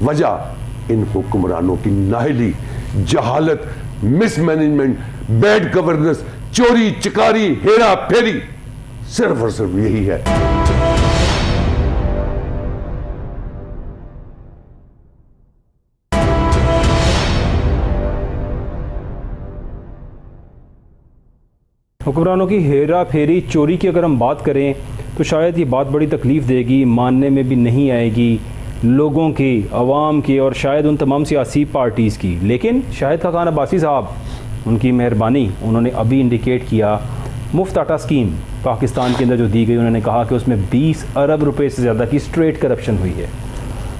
वजह इन हुक्मरानों की नाहली, जहालत, मिसमैनेजमेंट, बैड गवर्नेंस, चोरी चिकारी, हेरा फेरी, सिर्फ और सिर्फ यही है। हुक्मरानों की हेरा फेरी, चोरी की अगर हम बात करें तो शायद ये बात बड़ी तकलीफ़ देगी, मानने में भी नहीं आएगी लोगों की, अवाम की और शायद उन तमाम सियासी पार्टीज़ की। लेकिन शाहिद खाकान अब्बासी साहब, उनकी मेहरबानी, उन्होंने अभी इंडिकेट किया मुफ्त आटा स्कीम पाकिस्तान के अंदर जो दी गई, उन्होंने कहा कि उसमें 20 अरब रुपए से ज़्यादा की स्ट्रेट करप्शन हुई है,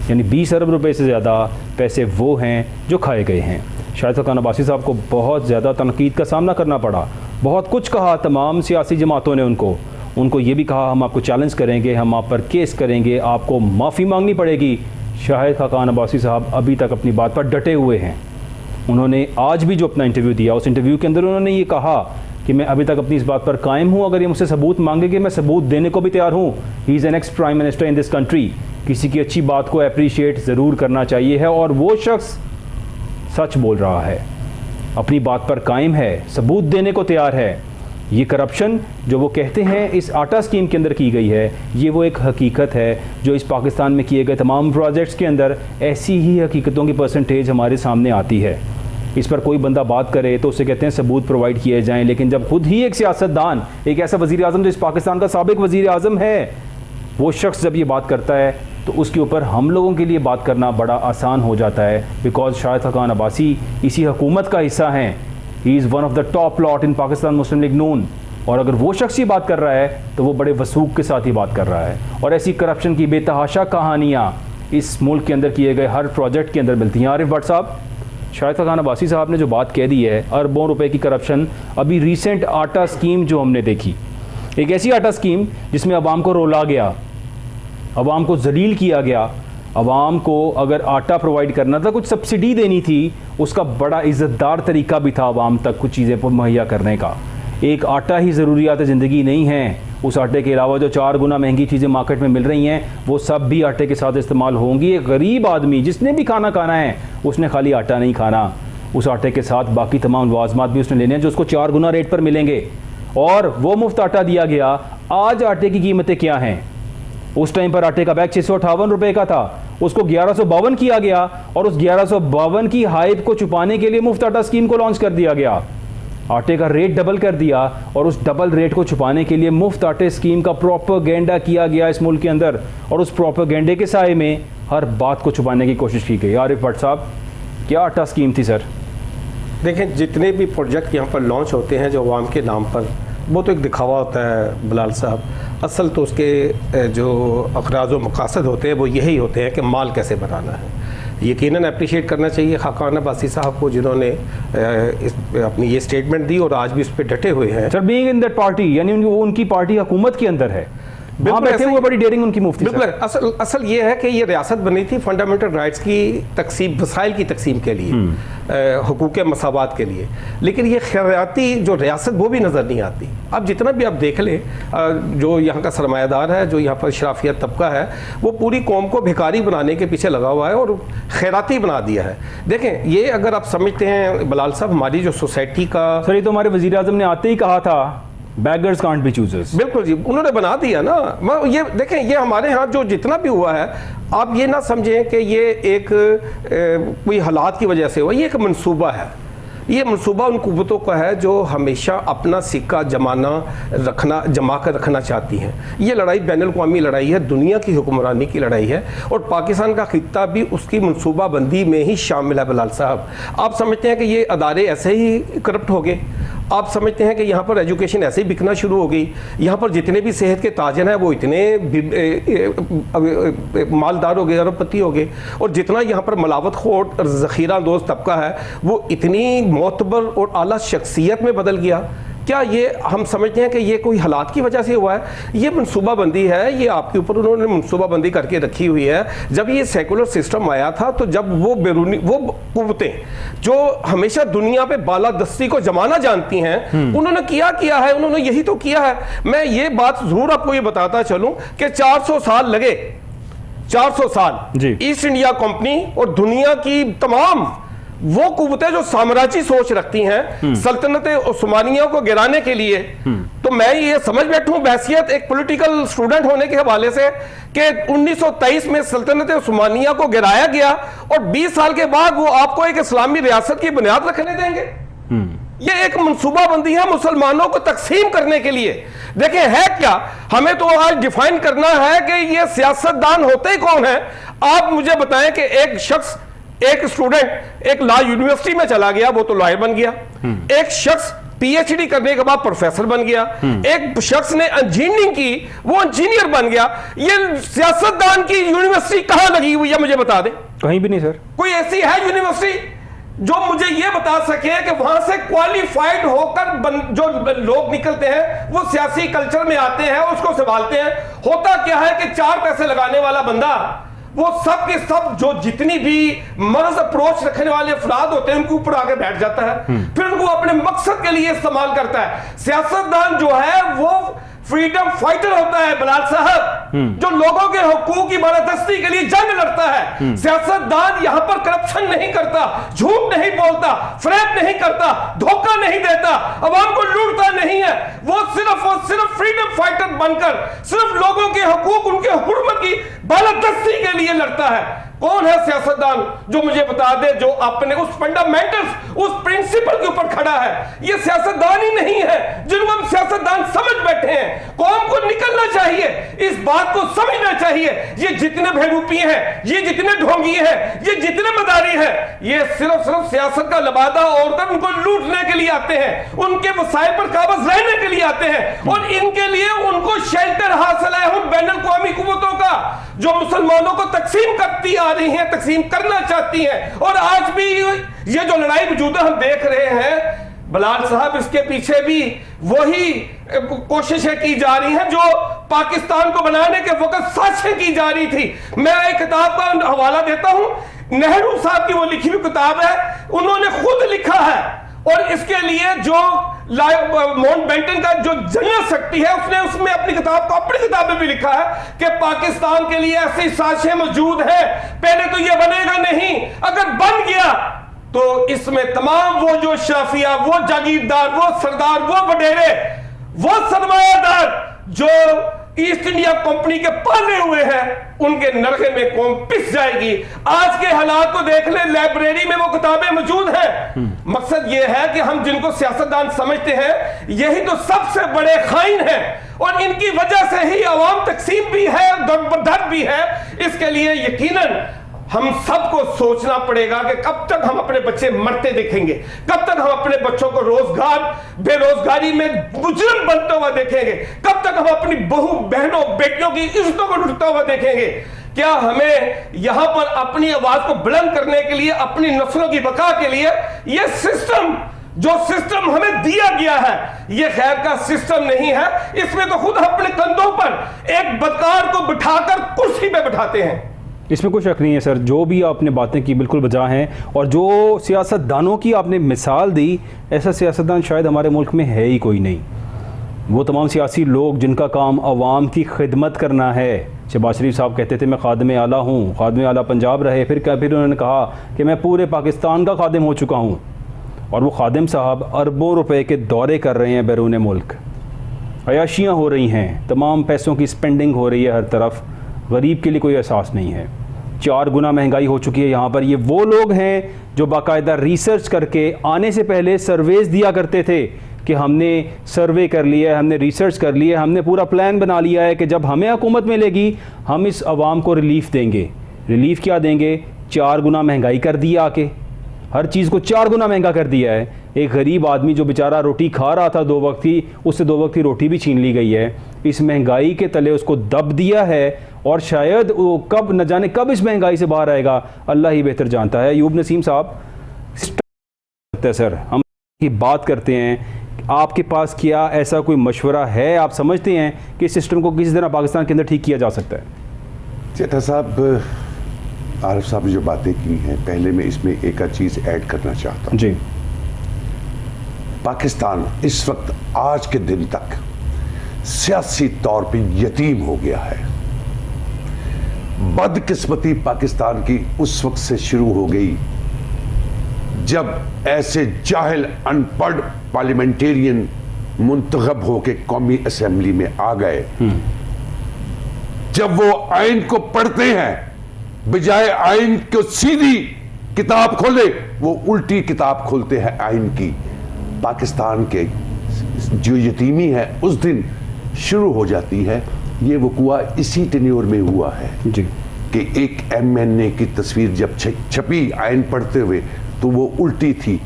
यानी 20 अरब रुपए से ज़्यादा पैसे वो हैं जो खाए गए हैं। शाहिद खाकान अब्बासी साहब को बहुत ज़्यादा तनकीद का सामना करना पड़ा, बहुत कुछ कहा तमाम सियासी जमातों ने उनको ये भी कहा हम आपको चैलेंज करेंगे, हम आप पर केस करेंगे, आपको माफ़ी मांगनी पड़ेगी। शाहिद खाकान अब्बासी साहब अभी तक अपनी बात पर डटे हुए हैं। उन्होंने आज भी जो अपना इंटरव्यू दिया, उस इंटरव्यू के अंदर उन्होंने ये कहा कि मैं अभी तक अपनी इस बात पर कायम हूँ, अगर ये मुझसे सबूत मांगेंगे मैं सबूत देने को भी तैयार हूँ। He is an ex prime minister in this country. किसी की अच्छी बात को अप्रिशिएट ज़रूर करना चाहिए है, और वो शख्स सच बोल रहा है, अपनी बात पर कायम है, सबूत देने को तैयार है। ये करप्शन जो वो कहते हैं इस आटा स्कीम के अंदर की गई है, ये वो एक हकीकत है जो इस पाकिस्तान में किए गए तमाम प्रोजेक्ट्स के अंदर ऐसी ही हकीकतों की परसेंटेज हमारे सामने आती है। इस पर कोई बंदा बात करे तो उसे कहते हैं सबूत प्रोवाइड किए जाएं, लेकिन जब खुद ही एक सियासतदान, एक ऐसा वज़ीर आज़म जो इस पाकिस्तान का साबिक वज़ीर आज़म है, वो शख्स जब ये बात करता है तो उसके ऊपर हम लोगों के लिए बात करना बड़ा आसान हो जाता है। बिकॉज शाहिद खाकान अब्बासी इसी हुकूमत का हिस्सा हैं he is one of the top lot in Pakistan Muslim League Noon. और अगर वो शख्स ही बात कर रहा है तो वो बड़े वसूख के साथ ही बात कर रहा है। और ऐसी करप्शन की बेतहाशा कहानियाँ इस मुल्क के अंदर किए गए हर प्रोजेक्ट के अंदर मिलती हैं। आरिफ भट्ट साहब, शाहिद खान अब्बासी साहब ने जो बात कह दी है, अरबों रुपए की करप्शन, अभी रिसेंट आटा स्कीम जो हमने देखी, एक ऐसी आटा स्कीम जिसमें अवाम को रोला गया, अवाम को जलील किया गया, अवाम को अगर आटा प्रोवाइड करना था, कुछ सब्सिडी देनी थी, उसका बड़ा इज़्ज़तदार तरीका भी था अवाम तक कुछ चीज़ें मुहैया करने का। एक आटा ही ज़रूरियात ज़िंदगी नहीं है, उस आटे के अलावा जो 4 गुना महंगी चीज़ें मार्केट में मिल रही हैं वो सब भी आटे के साथ इस्तेमाल होंगी। एक गरीब आदमी जिसने भी खाना खाना है उसने खाली आटा नहीं खाना, उस आटे के साथ बाकी तमाम लवाजमात भी उसने लेने हैं जो उसको 4 गुना रेट पर मिलेंगे। और वो मुफ्त आटा दिया गया। आज आटे की कीमतें क्या हैं? उस टाइम पर आटे का बैग 658 रुपये का था, उसको 1152 किया गया और उस 1152 की हाइप को छुपाने के लिए मुफ्त आटा स्कीम को लॉन्च कर दिया गया। आटे का रेट डबल कर दिया और उस डबल रेट को छुपाने के लिए मुफ्त आटे स्कीम का प्रोपेगेंडा किया गया इस मुल्क के अंदर, और उस प्रोपेगेंडे के साए में हर बात को छुपाने की कोशिश की गई। आरिफ भट्ट साहब, क्या आटा स्कीम थी सर? देखें, जितने भी प्रोजेक्ट यहाँ पर लॉन्च होते हैं जो अवाम के नाम पर, वो तो एक दिखावा होता है बिलाल साहब। असल तो उसके जो अखराज व मकासद होते हैं वो यही होते हैं कि माल कैसे बनाना है। यकीनन अप्रिशिएट करना चाहिए खाकान अब्बासी साहब को जिन्होंने अपनी ये स्टेटमेंट दी और आज भी उस पर डटे हुए हैं। Sir, being in that party, यानी उनकी पार्टी हुकूमत के अंदर है, वहाँ बैठे हुए बड़ी डेयरिंग उनकी मुफ्ती। बिल्कुल, असल ये है कि ये रियासत बनी थी फंडामेंटल राइट्स की तकसीम, वसाइल की तकसीम के लिए, हुकूक मसावात के लिए, लेकिन ये खैराती जो रियासत वो भी नज़र नहीं आती। अब जितना भी आप देख लें, जो यहाँ का सरमायादार है, जो यहाँ पर शराफियत तबका है, वो पूरी कौम को भिखारी बनाने के पीछे लगा हुआ है और खैराती बना दिया है। देखें, ये अगर आप समझते हैं बिलाल साहब, हमारी जो सोसाइटी का, सर ये तो हमारे वज़ीर आज़म ने आते ही कहा था, बैगर्स कांट बी चूजर्स। बिल्कुल जी, उन्होंने बना दिया ना। ये देखें, ये हमारे यहाँ जो जितना भी हुआ है, आप ये ना समझें कि ये एक कोई हालात की वजह से हुआ, ये एक मंसूबा है। ये मंसूबा उन कुव्वतों का है जो हमेशा अपना सिक्का जमा कर रखना चाहती हैं। ये लड़ाई बैनुल-अक़वामी लड़ाई है, दुनिया की हुक्मरानी की लड़ाई है, और पाकिस्तान का खित्ता भी उसकी मनसूबाबंदी में ही शामिल है। बिलाल साहब, आप समझते हैं कि ये अदारे ऐसे ही करप्ट हो गए? आप समझते हैं कि यहाँ पर एजुकेशन ऐसे ही बिकना शुरू हो गई? यहाँ पर जितने भी सेहत के ताजर हैं वो इतने मालदार हो गए, अरबपति हो गए, और जितना यहाँ पर मलावत खोर और ज़ख़ीरा दोस्त तबका है वो इतनी मोतबर और आला शख्सियत में बदल गया? क्या ये हम समझते हैं कि ये कोई हालात की वजह से हुआ है? ये मनसूबाबंदी है, ये आपके ऊपर उन्होंने मनसूबाबंदी करके रखी हुई है। जब ये सेकुलर सिस्टम आया था तो जब वो कुव्वतें जो हमेशा दुनिया पे बालादस्ती को जमाना जानती हैं, उन्होंने किया है, उन्होंने यही तो किया है। मैं ये बात जरूर आपको ये बताता चलूं कि 400 साल लगे, 400 साल ईस्ट इंडिया कंपनी और दुनिया की तमाम वो कुव्वतें जो साम्राज्य सोच रखती हैं सल्तनत उस्मानिया को गिराने के लिए, तो मैं ये समझ बैठूं बहसियत एक पॉलिटिकल स्टूडेंट होने के हवाले से कि 1923 में सल्तनत उस्मानिया को गिराया गया और 20 साल के बाद वो आपको एक इस्लामी रियासत की बुनियाद रखने देंगे? ये एक मनसूबाबंदी है मुसलमानों को तकसीम करने के लिए। देखिए है क्या, हमें तो आज डिफाइन करना है कि ये सियासतदान होते ही कौन है। आप मुझे बताएं कि एक शख्स, एक स्टूडेंट एक लॉ यूनिवर्सिटी में चला गया, वो तो लॉयर बन गया। एक शख्स पीएचडी करने के बाद प्रोफेसर बन गया। एक शख्स ने इंजीनियरिंग की, वो इंजीनियर बन गया। ये सियासतदान की यूनिवर्सिटी कहां लगी हुई है मुझे बता दें? कहीं भी नहीं सर। कोई ऐसी है यूनिवर्सिटी जो मुझे ये बता सके कि वहां से क्वालिफाइड होकर जो लोग निकलते हैं वो सियासी कल्चर में आते हैं, उसको संभालते हैं? होता क्या है कि 4 पैसे लगाने वाला बंदा, वो सब के सब जो जितनी भी मर्ज अप्रोच रखने वाले अफराद होते हैं उनके ऊपर आगे बैठ जाता है, फिर उनको अपने मकसद के लिए इस्तेमाल करता है। सियासतदान जो है वो फ्रीडम फाइटर होता है बिलाल साहब, जो लोगों के हुकूक की बालादस्ती के लिए जंग लड़ता है। सियासतदान यहां पर करप्शन नहीं करता, झूठ नहीं बोलता, फरेब नहीं करता, धोखा नहीं देता, अवाम को लूटता नहीं है। वो सिर्फ फ्रीडम फाइटर बनकर सिर्फ लोगों के हुकूक, उनके हुर्मत की बालादस्ती के लिए लड़ता है। कौन है सियासतदान जो मुझे बता दे, जो अपने उस फंडामेंटल्स, उस प्रिंसिपल के ऊपर खड़ा है? ये सियासतदान ही नहीं है जिनको हम सियासतदान समझ बैठे हैं। कौम को निकलना चाहिए इस बात बात को समझना चाहिए। ये जितने बहरूपी हैं, ये जितने ढोंगी हैं, ये जितने मदारी हैं, ये सिर्फ सियासत का लबादा ओढ़कर उनको लूटने के लिए आते हैं, उनके वसाइल पर काबज रहने के लिए आते हैं, और इनके लिए उनको शेल्टर हासिल है उन बैन अल-क़वामी कुव्वतों का जो मुसलमानों को तकसीम करती आ रही हैं, तकसीम करना चाहती हैं। और आज भी ये जो लड़ाई वजूद हम देख रहे हैं बलाल साहब, इसके पीछे भी वही कोशिशें की जा रही हैं जो पाकिस्तान को बनाने के वक्त साजिशें की जा रही थी। मैं एक किताब का हवाला देता हूं, नेहरू साहब की वो लिखी हुई किताब है, उन्होंने खुद लिखा है, और इसके लिए जो माउंटबेटन का जो जनरल सेक्रेटरी है उसने उसमें अपनी किताब में भी लिखा है कि पाकिस्तान के लिए ऐसी साजिशें मौजूद हैं, पहले तो ये बनेगा नहीं, अगर बन गया तो इसमें तमाम वो जो शाफिया, वो जागीरदार, वो सरदार, वो वडेरे, वो सरमायादार जो ईस्ट इंडिया कंपनी के पाले हुए हैं, उनके नरखे में कौम पिस जाएगी। आज के हालात को देख ले, लाइब्रेरी में वो किताबें मौजूद हैं। मकसद ये है कि हम जिनको सियासतदान समझते हैं यही तो सबसे बड़े खाइन हैं, और इनकी वजह से ही अवाम तकसीम भी है, दर्द भी है। इसके लिए यकीनन हम सबको सोचना पड़ेगा कि कब तक हम अपने बच्चे मरते देखेंगे, कब तक हम अपने बच्चों को बेरोजगारी में मुजरिम बनते हुए देखेंगे, कब तक हम अपनी बहू बहनों बेटियों की इज्जतों को लुटता हुआ देखेंगे। क्या हमें यहां पर अपनी आवाज को बुलंद करने के लिए, अपनी नस्लों की बका के लिए, यह सिस्टम हमें दिया गया है, यह खैर का सिस्टम नहीं है। इसमें तो खुद अपने कंधों पर एक बदकार को बिठाकर कुर्सी पे बिठाते हैं। इसमें कुछ शक नहीं है सर, जो भी आपने बातें की बिल्कुल बजा हैं, और जो सियासतदानों की आपने मिसाल दी, ऐसा सियासतदान शायद हमारे मुल्क में है ही कोई नहीं। वो तमाम सियासी लोग जिनका काम अवाम की खिदमत करना है। शहबाज शरीफ साहब कहते थे मैं खादिम आला हूँ, खादिम आला पंजाब रहे, फिर उन्होंने कहा कि मैं पूरे पाकिस्तान का खादिम हो चुका हूँ, और वो खादिम साहब अरबों रुपए के दौरे कर रहे हैं बैरून मुल्क, अयाशियाँ हो रही हैं, तमाम पैसों की स्पेंडिंग हो रही है हर तरफ, गरीब के लिए कोई एहसास नहीं है। 4 गुना महंगाई हो चुकी है यहाँ पर। ये वो लोग हैं जो बाकायदा रिसर्च करके आने से पहले सर्वेज दिया करते थे कि हमने सर्वे कर लिया है, हमने रिसर्च कर लिया है, हमने पूरा प्लान बना लिया है कि जब हमें हुकूमत मिलेगी हम इस आवाम को रिलीफ देंगे। रिलीफ क्या देंगे? 4 गुना महंगाई कर दिया, आके हर चीज़ को 4 गुना महंगा कर दिया है। एक गरीब आदमी जो बेचारा रोटी खा रहा था 2 वक्त की, उससे 2 वक्त की रोटी भी छीन ली गई है। इस महंगाई के तले उसको दब दिया है, और शायद वो कब न जाने कब इस महंगाई से बाहर आएगा, अल्लाह ही बेहतर जानता है। अयूब नसीम साहब, सर हम की बात करते हैं, आपके पास क्या ऐसा कोई मशवरा है? आप समझते हैं कि इस सिस्टम को किसी तरह पाकिस्तान के अंदर ठीक किया जा सकता है? चेठा साहब, आरिफ साहब ने जो बातें की हैं, पहले मैं इसमें एक चीज़ ऐड करना चाहता हूँ। जी, पाकिस्तान इस वक्त आज के दिन तक सियासी तौर पे यतीम हो गया है। बदकिस्मती पाकिस्तान की उस वक्त से शुरू हो गई जब ऐसे जाहिल अनपढ़ पार्लियामेंटेरियन मुंतखब होके कौमी असेंबली में आ गए। जब वो आइन को पढ़ते हैं, बजाय आइन को सीधी किताब खोले, वो उल्टी किताब खोलते हैं आइन की। पाकिस्तान के जो यतीमी है उस दिन शुरू हो जाती है। ये वक़ुआ इसी टेन्योर में हुआ है जी, कि एक MNA की तस्वीर जब छपी आइन पढ़ते हुए तो वो उल्टी थी।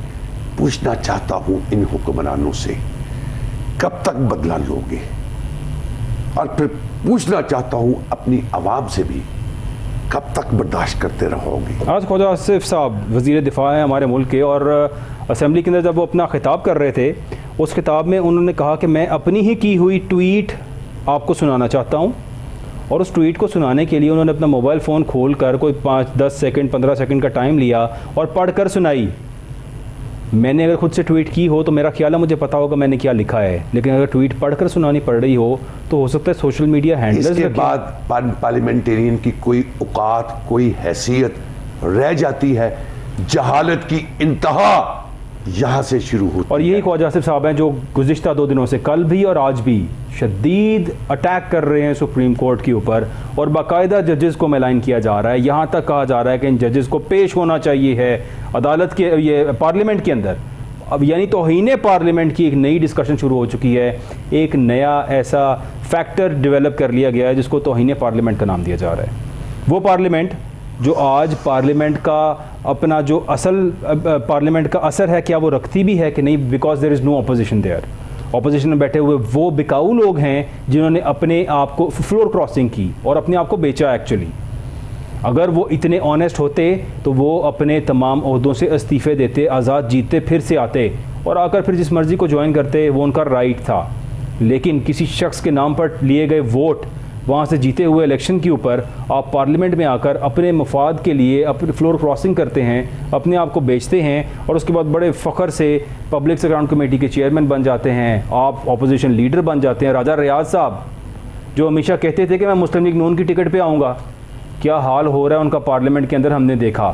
पूछना चाहता हूं इन हुक्मरानों से, कब तक बदला लोगे? और फिर पूछना चाहता हूं अपनी आवाम से भी, कब तक बर्दाश्त करते रहोगे? आज ख्वाजा आसिफ साहब वज़ीर दिफा हैं हमारे मुल्क के, और असेंबली के अंदर जब वो अपना खिताब कर रहे थे, उस खिताब में उन्होंने कहा कि मैं अपनी ही की हुई ट्वीट आपको सुनाना चाहता हूँ। और उस ट्वीट को सुनाने के लिए उन्होंने अपना मोबाइल फ़ोन खोल कर कोई 5-10 सेकंड 15 सेकंड का टाइम लिया और पढ़कर सुनाई। मैंने अगर खुद से ट्वीट की हो तो मेरा ख्याल है मुझे पता होगा मैंने क्या लिखा है, लेकिन अगर ट्वीट पढ़कर सुनानी पड़ रही हो तो हो सकता है सोशल मीडिया हैंडलर्स इसके बाद पार्लियामेंटेरियन की कोई औकात, कोई हैसियत रह जाती है। जहालत की इंतहा यहाँ से शुरू होती है। और यही ख्वाजा आसिफ साहब हैं जो गुज़िश्ता 2 दिनों से, कल भी और आज भी, शदीद अटैक कर रहे हैं सुप्रीम कोर्ट के ऊपर, और बाकायदा जजेस को मेलाइन किया जा रहा है। यहाँ तक कहा जा रहा है कि इन जजेस को पेश होना चाहिए है अदालत के, ये पार्लियामेंट के अंदर। अब यानी तौहीन पार्लियामेंट की एक नई डिस्कशन शुरू हो चुकी है। एक नया ऐसा फैक्टर डेवलप कर लिया गया है जिसको तौहीन पार्लियामेंट का नाम दिया जा रहा है। वो पार्लियामेंट जो आज पार्लियामेंट का अपना जो असल पार्लियामेंट का असर है, क्या वो रखती भी है कि नहीं, because there is no opposition there. Opposition में बैठे हुए वो बिकाऊ लोग हैं जिन्होंने अपने आप को फ्लोर क्रॉसिंग की और अपने आप को बेचा। एक्चुअली अगर वो इतने ऑनेस्ट होते तो वो अपने तमाम ओहदों से इस्तीफ़े देते, आज़ाद जीतते, फिर से आते और आकर फिर जिस मर्ज़ी को ज्वाइन करते, वो उनका राइट था। लेकिन किसी शख्स के नाम पर लिए गए वोट, वहाँ से जीते हुए इलेक्शन के ऊपर आप पार्लियामेंट में आकर अपने मफाद के लिए अपने फ्लोर क्रॉसिंग करते हैं, अपने आप को बेचते हैं और उसके बाद बड़े फ़ख्र से पब्लिक अकाउंट कमेटी के चेयरमैन बन जाते हैं, आप अपोजिशन लीडर बन जाते हैं। राजा रियाज साहब जो हमेशा कहते थे कि मैं मुस्लिम लीग नून की टिकट पे आऊँगा, क्या हाल हो रहा है उनका पार्लियामेंट के अंदर हमने देखा।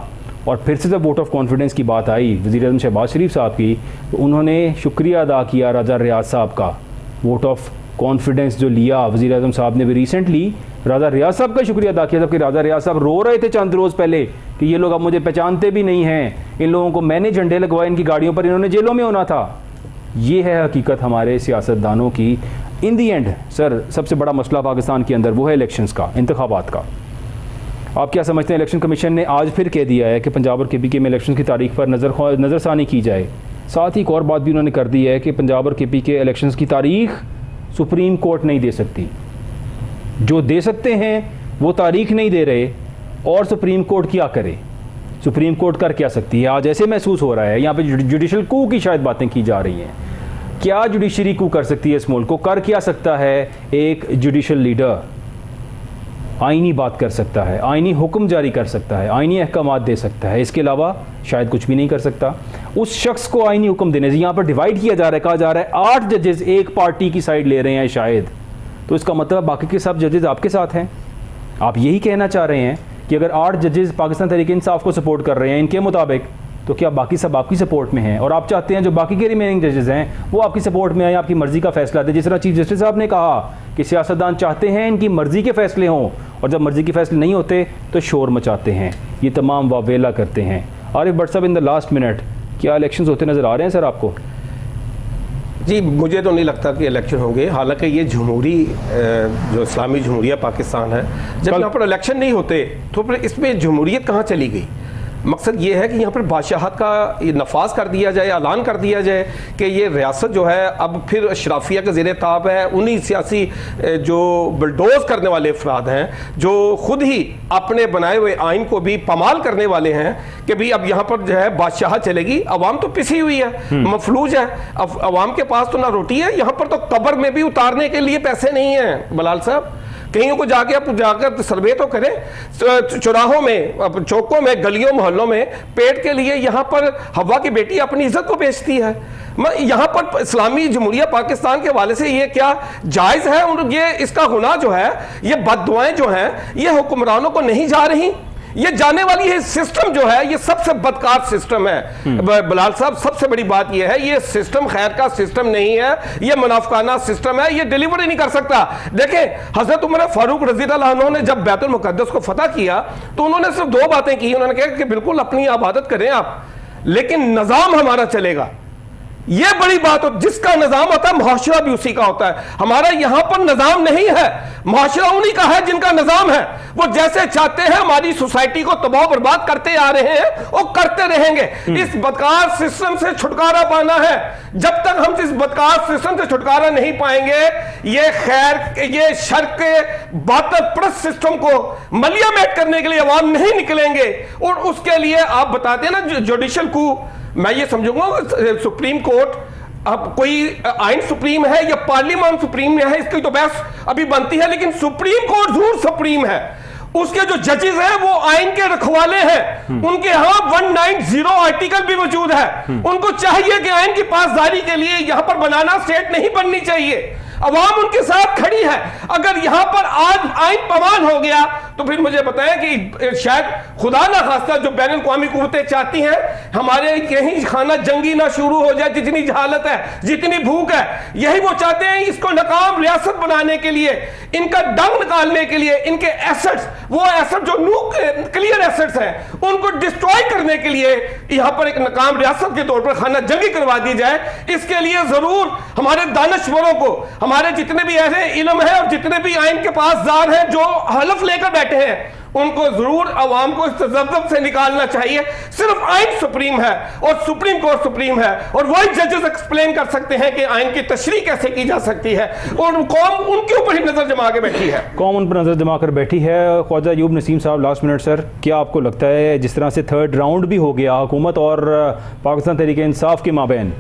और फिर से जब वोट ऑफ कॉन्फिडेंस की बात आई वज़ीर-ए-आज़म शहबाज शरीफ साहब की, तो उन्होंने शुक्रिया अदा किया राजा रियाज साहब का। वोट ऑफ कॉन्फिडेंस जो लिया वज़ीर-ए-आज़म साहब ने भी रिसेंटली राजा रियाज साहब का शुक्रिया अदा किया, जबकि राजा रियाज साहब रो रहे थे चंद रोज़ पहले कि ये लोग अब मुझे पहचानते भी नहीं हैं, इन लोगों को मैंने झंडे लगवाए इनकी गाड़ियों पर, इन्होंने जेलों में होना था। ये है हकीकत हमारे सियासतदानों की। इन दी एंड सर सबसे बड़ा मसला पाकिस्तान के अंदर वो है इलेक्शंस का, इंतखाबात का। आप क्या समझते हैं? इलेक्शन कमीशन ने आज फिर कह दिया है कि पंजाब और KP के में इलेक्शन की तारीख पर नज़रसानी की जाए। साथ ही एक और बात भी उन्होंने कर दी है कि पंजाब और KP के इलेक्शंस की तारीख सुप्रीम कोर्ट नहीं दे सकती। जो दे सकते हैं वो तारीख नहीं दे रहे, और सुप्रीम कोर्ट क्या करे? सुप्रीम कोर्ट कर क्या सकती है? आज ऐसे महसूस हो रहा है यहाँ पे जुडिशल कू की शायद बातें की जा रही हैं। क्या जुडिशरी कू कर सकती है इस मुल्क को? कर क्या सकता है एक जुडिशल लीडर? आईनी बात कर सकता है, आईनी हुक्म जारी कर सकता है, आईनी अहकामात दे सकता है, इसके अलावा शायद कुछ भी नहीं कर सकता। उस शख्स को आईनी हुक्म देने से यहाँ पर डिवाइड किया जा रहा है, कहा जा रहा है 8 जजेस एक पार्टी की साइड ले रहे हैं शायद, तो इसका मतलब बाकी के सब जजेस आपके साथ हैं। आप यही कहना चाह रहे हैं कि अगर 8 जजेस पाकिस्तान तहरीक इंसाफ को सपोर्ट कर रहे हैं इनके मुताबिक, तो क्या बाकी सब आपकी सपोर्ट में हैं? और आप चाहते हैं जो बाकी के रिमेनिंग जजेस हैं वो आपकी सपोर्ट में आए, आपकी मर्जी का फैसला दें। जिस तरह चीफ जस्टिस साहब ने कहा कि सियासतदान चाहते हैं इनकी मर्जी के फैसले हों, और जब मर्जी के फैसले नहीं होते तो शोर मचाते हैं, ये तमाम वावेला करते हैं। आरिफ भट्ट साहब, इन द लास्ट मिनट, क्या इलेक्शंस होते नज़र आ रहे हैं सर आपको? जी, मुझे तो नहीं लगता कि इलेक्शन होंगे। हालांकि ये जमहूरी जो इस्लामी जमहूरिया पाकिस्तान है, जब यहाँ पर इलेक्शन नहीं होते तो फिर इसमें जमहूरियत कहाँ चली गई? मकसद ये है कि यहाँ पर बादशाहत का नफाज कर दिया जाए, ऐलान कर दिया जाए कि ये रियासत जो है अब फिर अशराफिया के ज़ेरे ताब है। उन्हीं सियासी जो बुलडोज करने वाले अफराद हैं, जो खुद ही अपने बनाए हुए आइन को भी पामाल करने वाले हैं कि भाई अब यहाँ पर जो है बादशाहत चलेगी। अवाम तो पिसी हुई है, मफलूज है, अब अवाम के पास तो ना रोटी है, यहाँ पर तो कब्र में भी उतारने के लिए पैसे नहीं हैं। बलाल साहब, कहीं को जाके आप जाकर सर्वे तो करें, चौराहों में, चौकों में, गलियों मोहल्लों में पेट के लिए यहाँ पर हवा की बेटी अपनी इज्जत को बेचती है। यहाँ पर इस्लामी जमहूरिया पाकिस्तान के वाले से ये क्या जायज़ है? और ये इसका गुनाह जो है, ये बददुआएं जो हैं, ये हुक्मरानों को नहीं जा रही, ये जाने वाली है। सिस्टम जो है ये सबसे बदकार सिस्टम है बलाल साहब। सबसे बड़ी बात ये है, ये सिस्टम खैर का सिस्टम नहीं है, ये मुनाफिकाना सिस्टम है, ये डिलीवर ही नहीं कर सकता। देखें, हजरत उमर फारूक रज़ी अल्लाह अन्हु ने जब बैतुल मुक़द्दस को फतह किया तो उन्होंने सिर्फ 2 बातें की। उन्होंने कहा कि बिल्कुल अपनी इबादत करें आप, लेकिन निज़ाम हमारा चलेगा। ये बड़ी बात हो, जिसका निजाम होता है मुआशरा भी उसी का होता है। हमारा यहां पर निजाम नहीं है, मुआशरा उन्हीं का है जिनका निजाम है। वो जैसे चाहते हैं हमारी सोसाइटी को तबाह बर्बाद करते आ रहे हैं, वो करते रहेंगे। इस बदकार सिस्टम से छुटकारा पाना है। जब तक हम इस बदकार सिस्टम से छुटकारा नहीं पाएंगे, ये खैर, ये शर के बातल परस्त सिस्टम को मलियामेट करने के लिए अवाम नहीं निकलेंगे। और उसके लिए आप बताते हैं ना जुडिशल कू, मैं ये समझूंगा सुप्रीम कोर्ट अब कोई आइन सुप्रीम है या पार्लियामेंट सुप्रीम है, इसकी तो बहस अभी बनती है, लेकिन सुप्रीम कोर्ट जरूर सुप्रीम है। उसके जो जजेस हैं वो आइन के रखवाले हैं, उनके यहां 190 आर्टिकल भी मौजूद है। उनको चाहिए कि आइन की पासदारी के लिए यहां पर बनाना स्टेट नहीं बननी चाहिए। अवाम उनके साथ खड़ी है। अगर यहां पर आज आइन पमान हो गया तो फिर मुझे बताएं कि शायद खुदा ना खास्ता जो बैन अवी कुव्वतें चाहती हैं हमारे यहीं खाना जंगी ना शुरू हो जाए, जितनी जहालत है, जितनी भूख है, यही वो चाहते हैं। इसको नाकाम रियासत बनाने के लिए, इनका डंग निकालने के लिए, इनके एसेट्स, वो एसेट जो न्यूक्लियर एसेट्स हैं उनको डिस्ट्रॉय करने के लिए यहां पर एक नाकाम रियासत के तौर पर खाना जंगी करवा दी जाए। इसके लिए जरूर हमारे दानश्वरों को, हमारे जितने भी ऐसे इल्म है और जितने भी आइन के पासदार हैं जो हलफ लेकर बैठे हैं, उनको जरूर अवाम को इस तजब्जुब से निकालना चाहिए। सिर्फ आइन सुप्रीम है और सुप्रीम कोर्ट सुप्रीम है और वही जजेस एक्सप्लेन कर सकते हैं कि आइन की तशरीह कैसे की जा सकती है, और कौम उनके ऊपर ही नजर जमा के बैठी है। कौम उन पर नज़र जमा कर बैठी है। ख्वाजा अयूब नसीम साहब, लास्ट मिनट सर, क्या आपको लगता है जिस तरह से थर्ड राउंड भी हो गया, हुकूमत और पाकिस्तान तहरीक इंसाफ के माबैन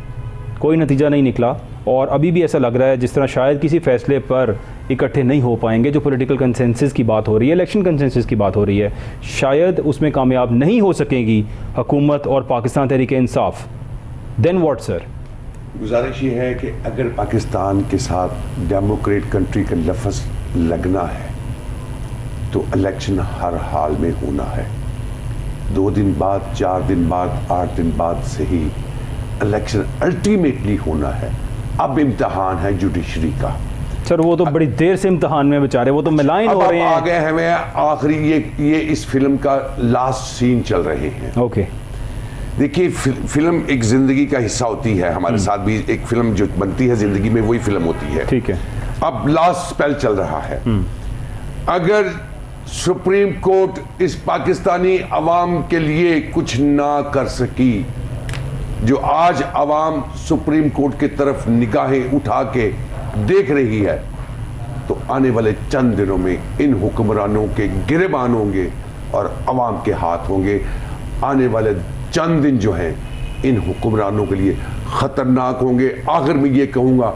कोई नतीजा नहीं निकला, और अभी भी ऐसा लग रहा है जिस तरह शायद किसी फैसले पर इकट्ठे नहीं हो पाएंगे, जो पॉलिटिकल कंसेंसस की बात हो रही है, इलेक्शन कंसेंसस की बात हो रही है, शायद उसमें कामयाब नहीं हो सकेगी हुकूमत और Pakistan Tehreek Insaf, then what sir? गुजारिश ये है कि अगर पाकिस्तान के साथ डेमोक्रेट कंट्री का लफ्ज़ लगना है तो इलेक्शन हर हाल में होना है। 2 दिन बाद, 4 दिन बाद, 8 दिन बाद से ही इलेक्शन अल्टीमेटली होना है। अब इम्तहान है जुडिशरी का। सर वो तो बड़ी देर से इम्तहान में बेचारे, वो तो मिलाइन हो रहे हैं। आ गए हमें आखिरी ये इस फिल्म का लास्ट सीन चल रहे हैं। ओके, देखिए फिल्म एक जिंदगी का हिस्सा होती है। हमारे साथ भी एक फिल्म जो बनती है जिंदगी में, वही फिल्म होती है। ठीक है, अब लास्ट स्पेल चल रहा है। अगर सुप्रीम कोर्ट इस पाकिस्तानी अवाम के लिए कुछ ना कर सकी, जो आज अवाम सुप्रीम कोर्ट की तरफ निगाहें उठा के देख रही है, तो आने वाले चंद दिनों में इन हुक्मरानों के गिरेबान होंगे और अवाम के हाथ होंगे। आने वाले चंद दिन जो हैं इन हुक्मरानों के लिए खतरनाक होंगे। आखिर में ये कहूंगा,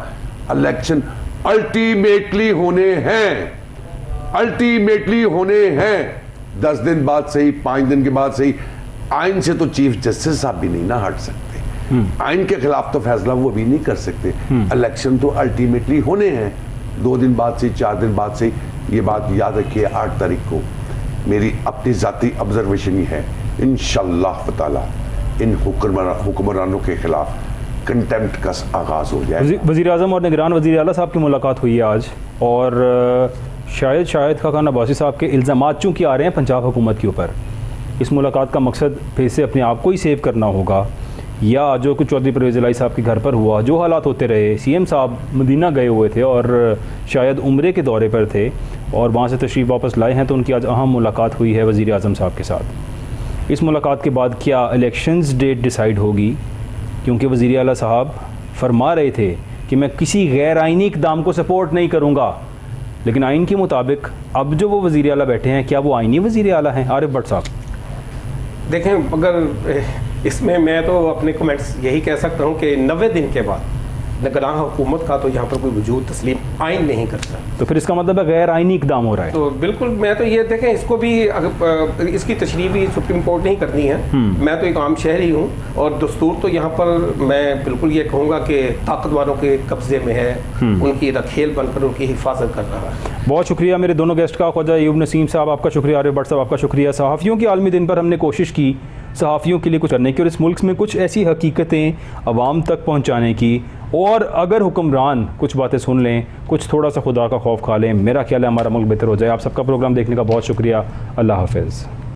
इलेक्शन अल्टीमेटली होने हैं, अल्टीमेटली होने हैं। 10 दिन बाद सही, 5 दिन के बाद सही। आइन से तो चीफ जस्टिस साहब भी नहीं ना हट सकते, आइन के खिलाफ तो फैसला वो भी नहीं कर सकते। इलेक्शन तो अल्टीमेटली होने हैं, 2 दिन बाद से, 4 दिन बाद से। ये बात याद रखिए, 8 तारीख को मेरी अपनी जाती ऑब्जर्वेशन ही है, इंशाअल्लाह ताला इन हुक्मरानों के खिलाफ कंटेम्प्ट का आगाज हो जाए। वज़ीर आज़म और निगरान वज़ीर आला साहब की मुलाकात हुई है आज, और शायद खान अब्बासी साहब के इल्ज़ामात चूँकि आ रहे हैं पंजाब हुकूमत के ऊपर, इस मुलाकात का मकसद फिर से अपने आप को ही सेव करना होगा, या जो कुछ चौधरी परवेज़ इलाही साहब के घर पर हुआ, जो हालात होते रहे, सीएम साहब मदीना गए हुए थे और शायद उम्रे के दौरे पर थे और वहाँ से तशरीफ़ वापस लाए हैं, तो उनकी आज अहम मुलाकात हुई है वज़ीर आज़म साहब के साथ। इस मुलाकात के बाद क्या इलेक्शंस डेट डिसाइड होगी? क्योंकि वज़ीर आला साहब फरमा रहे थे कि मैं किसी गैर आइनी इक़दाम को सपोर्ट नहीं करूँगा, लेकिन आइन के मुताबिक अब जो वो वज़ीर आला बैठे हैं, क्या वो आइनी वज़ीर आला हैं? आरिफ भट्ट साहब देखें, अगर इसमें मैं तो अपने कमेंट्स यही कह सकता हूँ कि 90 दिन के बाद निगरान हुकूमत का तो यहाँ पर कोई वजूद तस्लीम आइन नहीं करता। तो फिर इसका मतलब है गैर आइनी इक़दाम हो रहा है। तो बिल्कुल, मैं तो ये देखें, इसको भी इसकी तशरीह भी सुप्रीम कोर्ट नहीं करनी है। मैं तो एक आम शहरी हूँ और दस्तूर तो यहाँ पर मैं बिल्कुल ये कहूँगा कि ताकतवारों के कब्जे में है, उनकी रखेल बनकर उनकी हिफाजत कर रहा है। बहुत शुक्रिया मेरे दोनों गेस्ट का, ख्वाजा अयूब नसीम साहब आपका शुक्रिया, आरिफ भट्ट साहब आपका शुक्रिया। सहाफ़ियों के आलमी दिन पर हमने कोशिश की सहाफ़ियों के लिए कुछ करने की और इस मुल्क में कुछ ऐसी हकीकतें आवाम तक पहुँचाने की, और अगर हुक्मरान कुछ बातें सुन लें, कुछ थोड़ा सा खुदा का खौफ खा लें, मेरा ख्याल है हमारा मुल्क बेहतर हो जाए। आप सबका प्रोग्राम देखने का बहुत शुक्रिया। अल्लाह हाफ़िज़।